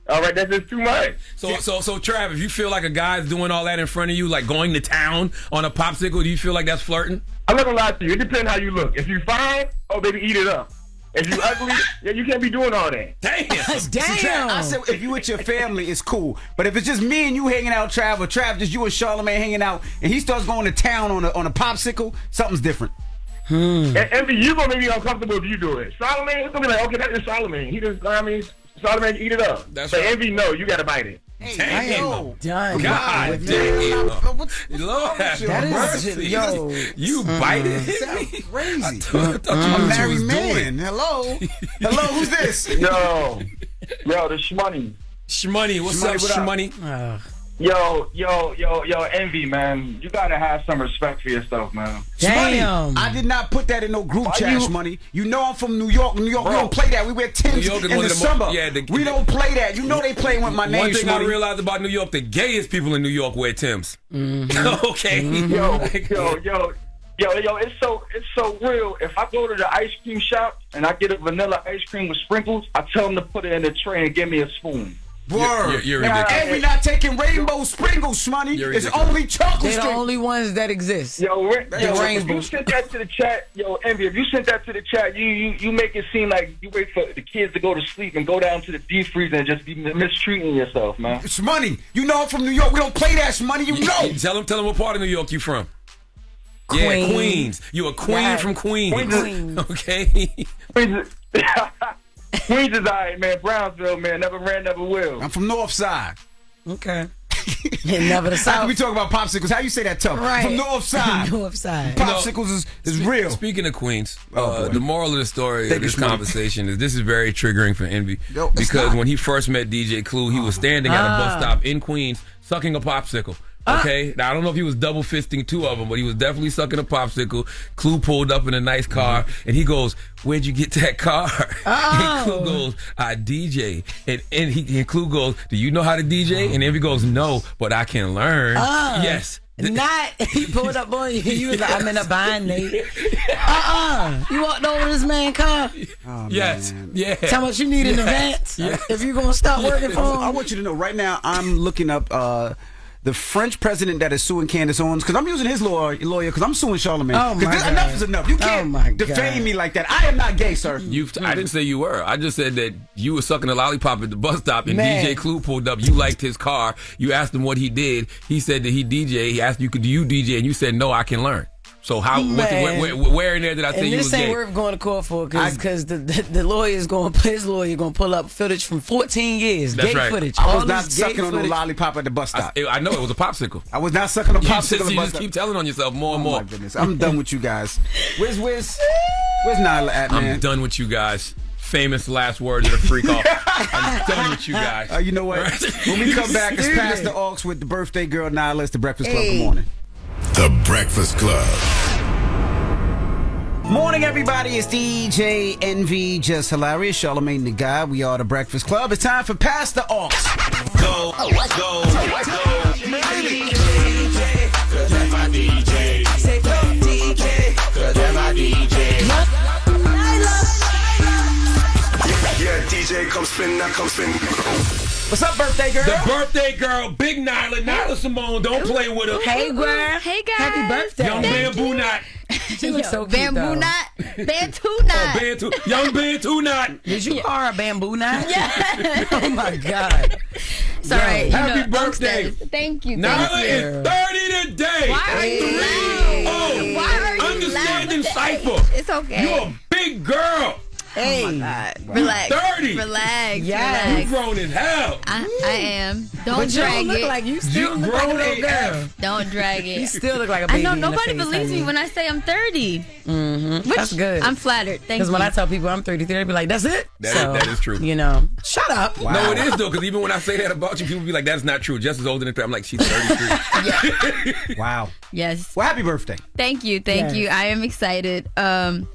All right, that's just too much. So, Trav, if you feel like a guy's doing all that in front of you, like going to town on a popsicle, do you feel like that's flirting? I'm not gonna lie to you. It depends how you look. If you fine, oh baby, eat it up. If you ugly, yeah, you can't be doing all that. Damn. Trav, I said if you with your family, it's cool. But if it's just me and you hanging out, Trav, or Trav, just you and Charlamagne hanging out, and he starts going to town on a popsicle, something's different. And Envy, you gonna make me uncomfortable if you do it. Charlamagne, it's gonna be like, okay, that is Charlamagne. He just, Charlamagne, eat it up. That's but right. Envy, no, you gotta bite it. Damn. Done. God damn. Lord have mercy. You bite it. Sounds crazy. I thought you I'm a knew what you married was man. doing. Hello, who's this? Yo, the Shmoney. Shmoney, what's up, Shmoney? Yo, Envy, man. You gotta have some respect for yourself, man. Damn. I did not put that in no group chat, Money. You know I'm from New York. New York, we don't play that. We wear Timbs in the summer. We don't play that. You know they play with my name. One thing I realized about New York, the gayest people in New York wear Timbs. Okay. Yo, it's so real. If I go to the ice cream shop and I get a vanilla ice cream with sprinkles, I tell them to put it in the tray and give me a spoon. Word. You're ridiculous. And we not taking rainbow sprinkles, Money. It's only chocolate. They're the only ones that exist. If you sent that to the chat, Envy, if you sent that to the chat, you make it seem like you wait for the kids to go to sleep and go down to the deep freezer and just be mistreating yourself, man. It's Money. You know I'm from New York. We don't play that, Money. You know. Tell them what part of New York you from. Queens. Yeah, Queens. You a queen from Queens. Okay. Queens is alright, man. Brownsville, man. Never ran, never will. I'm from North Side. Okay. Never the South. How can we talk about popsicles? How you say that tough? Right. From North Side. North Side. Popsicles is real. Speaking of Queens, the moral of the story of this Money. conversation is this is very triggering for Envy. Because when he first met DJ Clue, he was standing at a bus stop in Queens sucking a popsicle. Okay, now I don't know if he was double fisting two of them, but he was definitely sucking a popsicle. Clue pulled up in a nice car, and he goes, "Where'd you get that car?" And Clue goes, "I DJ." And Clue goes, "Do you know how to DJ?" And Envy goes, "No, but I can learn." Yes. Not he pulled up on you. You was like, "I'm in a bind, Nate." You walked over this man's car. Yes. Man. Yeah. How much you need in advance? If you're gonna stop working for him. I want you to know right now. I'm looking up the French president that is suing Candace Owens, because I'm using his lawyer because I'm suing Charlamagne. Oh my God. Enough is enough. You can't defame me like that. I am not gay, sir. I didn't say you were. I just said that you were sucking a lollipop at the bus stop and DJ Clue pulled up. You liked his car. You asked him what he did. He said that he DJ. He asked you, do you DJ? And you said, no, I can learn. So how? Where in there did I say you was gay? This ain't worth going to court for because the lawyer's going to pull up footage from 14 years. That's gay right. footage. I was not sucking on a lollipop at the bus stop. I know it was a popsicle. I was not sucking a popsicle at the You bus just stop. keep telling on yourself more and more. Oh my goodness, I'm done with you guys. Where's Nyla at, man? I'm done with you guys. Famous last words of the freak off. I'm done with you guys. You know what? When we come back, it's past the aux with the birthday girl Nyla. It's the Breakfast Club. Good morning. The Breakfast Club. Morning, everybody. It's DJ Envy, Jess Hilarious, Charlamagne the Guy. We are the Breakfast Club. It's time for Pass the Aux. Go. Yeah, DJ, come spin, now come spin. What's up, birthday girl? The birthday girl, big Nyla Symone. Don't play with her. Hey, girl. Hey, guys. Happy birthday. Young Bamboo Knot. She looks so cute, Bamboo though. Knot. Bantu Knot. Young Bantu Knot. Did you call her a bamboo knot? Yeah. Oh, my God. Sorry. Happy birthday. Thank you. Nyla is 30 today. Why are you loud? Oh, Why are you understanding loud? cipher. It's okay. You're a big girl. Hey. Oh my God. Relax. 30. Relax. Yes. You grown as hell. I am. Don't But you drag don't look it. like you still look like a little girl. Don't drag it. You still look like a baby. I know in the nobody face, believes honey. me when I say I'm 30. Mm-hmm. That's good. I'm flattered. Thank you. Because when I tell people I'm 33, they be like, "That's it." That is true. You know, shut up. Wow. No, it is though, because even when I say that about you, people be like, "That's not true." Jess is older than 30. I'm like, she's 33. Wow. Yes. Well, happy birthday. Thank you. I am excited. All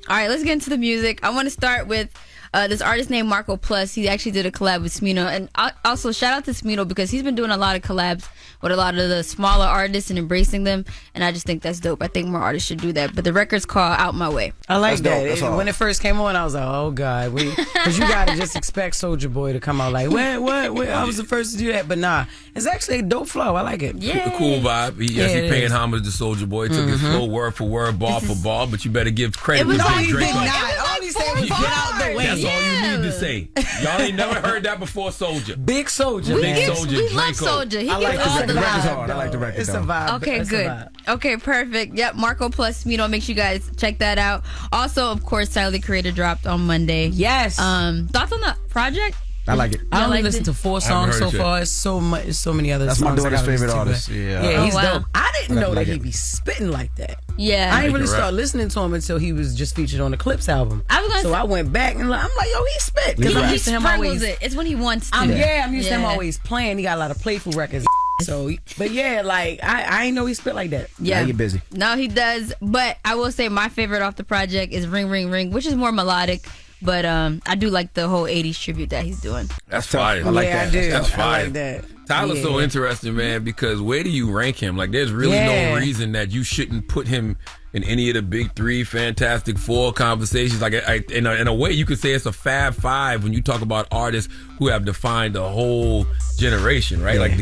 right, let's get into the music. I want to start with this artist named Marco Plus. He actually did a collab with Smino. And also, shout out to Smino because he's been doing a lot of collabs with a lot of the smaller artists and embracing them. And I just think that's dope. I think more artists should do that. But the record's called Out My Way. I like that. When it first came on, I was like, oh, God. Because you got to just expect Soulja Boy to come out like, what? I was the first to do that. But nah, it's actually a dope flow. I like it. Yeah. Cool vibe. He paying homage to Soulja Boy. Took his flow word for word, ball for ball. But you better give credit to Drake. All he said was get out the way. That's all you need to say. Y'all ain't never heard that before, Soulja. Big Soulja, we man. We love Soulja. He gets all the vibe. I like the record. It's a vibe. Okay, it's good. Okay, perfect. Yep, Marco Plus Smino. Make sure you guys check that out. Also, of course, Tyler the Creator dropped on Monday. Yes. Thoughts on the project? I like it. I only listened to 4 songs so far. It's so much. It's so many other songs. That's my daughter's favorite artist. Yeah, he's dope. I didn't know that he'd be spitting like that. Yeah, I didn't really start listening to him until he was just featured on the Clips album. I went back and I'm like, yo, he spit. He sprinkles it. It's when he wants to. I'm used to him always playing. He got a lot of playful records. So, but yeah, like I ain't know he spit like that. Yeah, I get busy. No, he does. But I will say my favorite off the project is Ring Ring Ring, which is more melodic. But I do like the whole 80s tribute that he's doing. That's fire. I like that. I do. That's fire. I like that. Tyler's so interesting, man, because where do you rank him? Like, there's really no reason that you shouldn't put him in any of the big 3, Fantastic 4 conversations. Like, in a way, you could say it's a Fab 5 when you talk about artists who have defined the whole generation, right? Like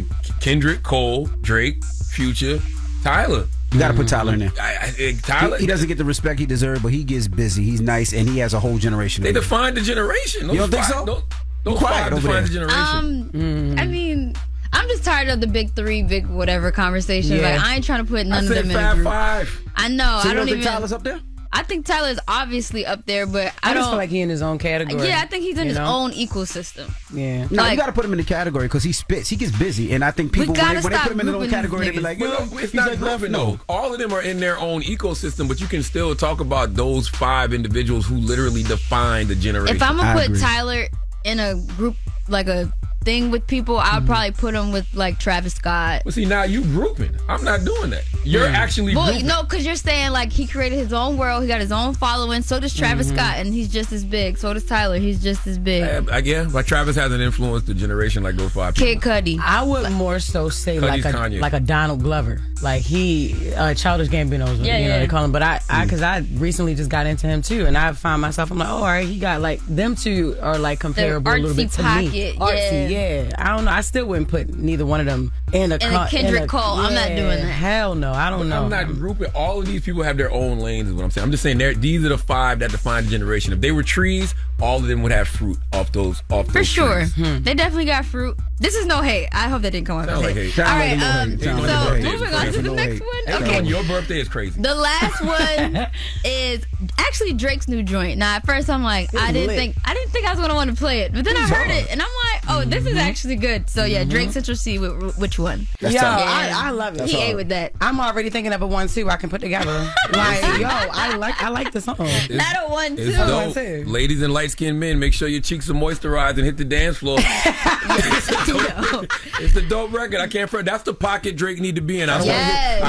Kendrick, Cole, Drake, Future, Tyler. You got to put Tyler in there. Tyler, he doesn't get the respect he deserves, but he gets busy. He's nice, and he has a whole generation. They defined the generation. You don't think so? Don't quiet define the generation. I mean, I'm just tired of the big 3, big whatever conversation. Yeah. Like, I ain't trying to put none of them in a Fab group. 5. I know. So I you don't think even. Tyler's up there? I think Tyler's obviously up there, but I just feel like he's in his own category. Yeah, I think he's in his own ecosystem. Yeah. No, you got to put him in the category because he spits. He gets busy, and I think people when they put him in their own category, they be like, it's not grouping. No, all of them are in their own ecosystem, but you can still talk about those 5 individuals who literally define the generation. If I'm gonna put Tyler in a group, like a thing with people, I'll probably put him with like Travis Scott. Well, see, now you grouping. I'm not doing that. You're actually grouping. No, because you're saying like he created his own world. He got his own following. So does Travis Scott, and he's just as big. So does Tyler. He's just as big. Yeah, but Travis hasn't influenced the generation like those 5 people. Kid Cudi. I would more so say like a Donald Glover. Like Childish Gambino, they call him. But because I recently just got into him too, and I find myself, I'm like, oh, all right, he got like them two are like comparable a little bit to me. Artsy, yeah. I don't know. I still wouldn't put neither one of them in a Kendrick Cole. I'm not doing that. Hell no. I don't know. I'm not grouping. All of these people have their own lanes, is what I'm saying. I'm just saying these are the 5 that define the generation. If they were trees, all of them would have fruit off those. For sure. They definitely got fruit. This is no hate. I hope that didn't come out as hate. All right. So moving on to the next one. Okay. Your birthday is crazy. The last one is actually Drake's new joint. Now, at first, I'm like, I didn't think I was gonna want to play it, but then I heard it, and I'm like, oh, this is actually good. So yeah, Drake Central C with which one? I love it. He ate with that. I'm already thinking of a 1-2 I can put together. Like, yo, I like the song. Not a 1-2. Ladies and light-skinned men, make sure your cheeks are moisturized and hit the dance floor. It's the dope record. I can't. That's the pocket Drake need to be in. I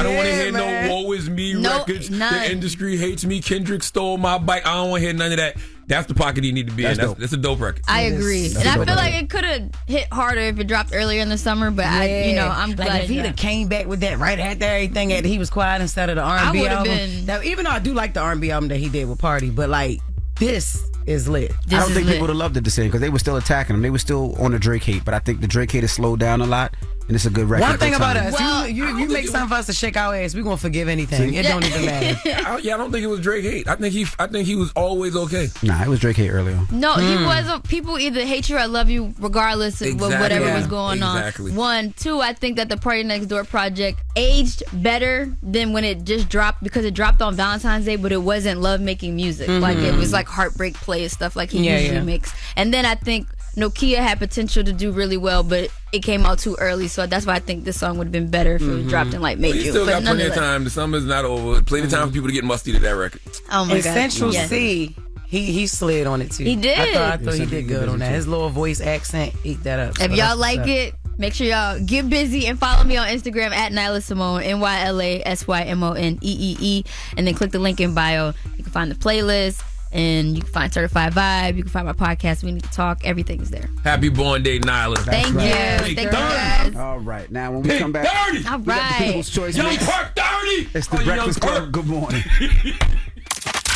don't want to hear no "woe is me" records. None. The industry hates me. Kendrick stole my bike. I don't want to hear none of that. That's the pocket he need to be in. That's a dope record. I agree, and I feel like it could have hit harder if it dropped earlier in the summer. But I'm glad. Like if he'd have came back with that right after everything that he was quiet instead of the R&B album. Even though I do like the R&B album that he did with Party, but like this is lit. I don't think people would have loved it the same because they were still attacking him. They were still on the Drake hate, but I think the Drake hate has slowed down a lot. And it's a good record. One thing about us, you make something for us to shake our ass, we're gonna forgive anything. It don't even matter. I don't think it was Drake hate. I think he was always okay. Nah, it was Drake hate earlier. No, he was. People either hate you or love you, regardless of whatever was going on. 1, 2, I think that the Party Next Door project aged better than when it just dropped because it dropped on Valentine's Day, but it wasn't love making music. Like it was like heartbreak play and stuff like he usually makes. And then I think Nokia had potential to do really well, but it came out too early, so that's why I think this song would have been better if it was dropped in like May, June. You still got plenty of time. The summer's not over. Plenty of time for people to get musty to that record. Oh my God. Central C, he slid on it too. He did. I thought he did good on that. His little voice accent, eat that up. If y'all like it, make sure y'all get busy and follow me on Instagram at Nyla Symone, NYLA SYMONEEE, and then click the link in bio. You can find the playlist. And you can find Certified Vibe. You can find my podcast, We Need to Talk. Everything's there. Happy born day, Nyla. Thank you. Thank you, guys. All right. Now, when we come back, all we got the People's Choice Young Mix. Perk 30. It's the Breakfast Club. Good morning.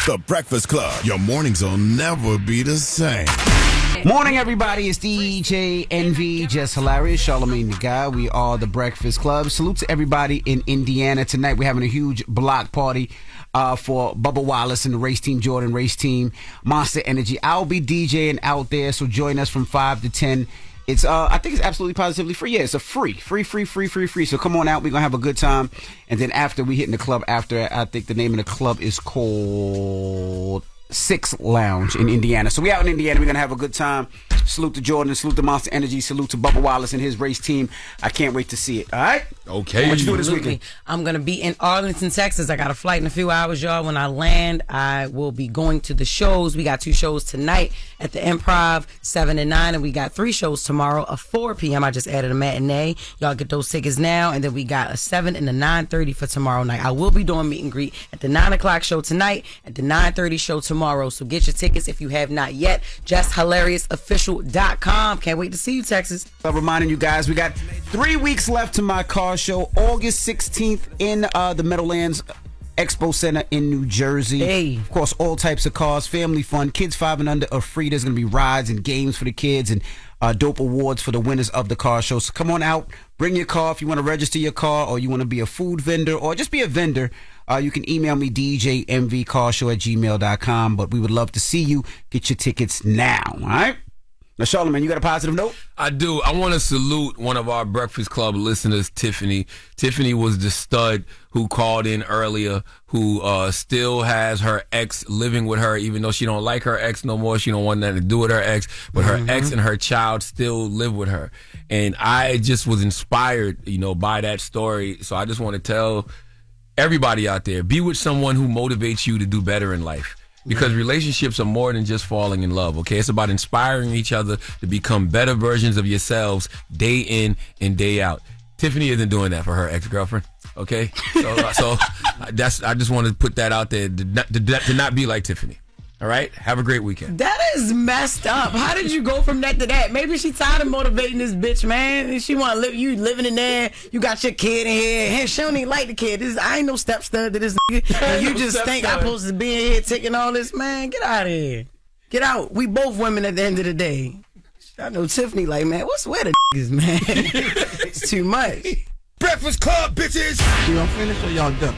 The Breakfast Club. Your mornings will never be the same. Morning, everybody. It's DJ Envy, Jess Hilarious, Charlamagne the Guy. We are the Breakfast Club. Salute to everybody in Indiana. Tonight, we're having a huge block party for Bubba Wallace and the race team, Jordan race team, Monster Energy. I'll be DJing out there, so join us from 5 to 10. It's I think it's absolutely positively free. Yeah, it's a free. So come on out. We're gonna have a good time. And then after we hit in the club, after I think the name of the club is called Six Lounge in Indiana. So we out in Indiana. We're gonna have a good time. Salute to Jordan, salute to Monster Energy, salute to Bubba Wallace and his race team. I can't wait to see it. All right? Okay. What you doing this weekend? I'm gonna be in Arlington, Texas. I got a flight in a few hours, y'all. When I land, I will be going to the shows. We got 2 shows tonight at the Improv, 7 and 9, and we got 3 shows tomorrow at 4 p.m. I just added a matinee. Y'all get those tickets now, and then we got a 7 and a 9:30 for tomorrow night. I will be doing meet and greet at the 9 o'clock show tonight, at the 9:30 show tomorrow. So get your tickets if you have not yet. JessHilariousOfficial.com. Can't wait to see you, Texas. I'm reminding you guys, we got 3 weeks left to my car show, August 16th in the Meadowlands Expo Center in New Jersey. Hey. Of course, all types of cars, family fun. Kids 5 and under are free. There's going to be rides and games for the kids and dope awards for the winners of the car show. So come on out, bring your car. If you want to register your car or you want to be a food vendor or just be a vendor, you can email me, djmvcarshow@gmail.com. But we would love to see you. Get your tickets now, all right? Now, Charlamagne, you got a positive note? I do. I want to salute one of our Breakfast Club listeners, Tiffany. Tiffany was the stud who called in earlier, who still has her ex living with her, even though she don't like her ex no more. She don't want nothing to do with her ex, but her ex and her child still live with her. And I just was inspired, by that story. So I just want to tell everybody out there, be with someone who motivates you to do better in life. Because relationships are more than just falling in love, okay? It's about inspiring each other to become better versions of yourselves day in and day out. Tiffany isn't doing that for her ex-girlfriend, okay? So I just want to put that out there to not be like Tiffany. All right? Have a great weekend. That is messed up. How did you go from that to that? Maybe she tired of motivating this bitch, man. She want to live. You living in there. You got your kid in here. Hey, she don't even like the kid. I ain't no stepstud to this nigga. And you just think I'm supposed to be in here taking all this, man. Get out of here. Get out. We both women at the end of the day. I know Tiffany like, man, what's where the niggas, man? It's too much. Breakfast Club, bitches. You gonna finish or y'all done?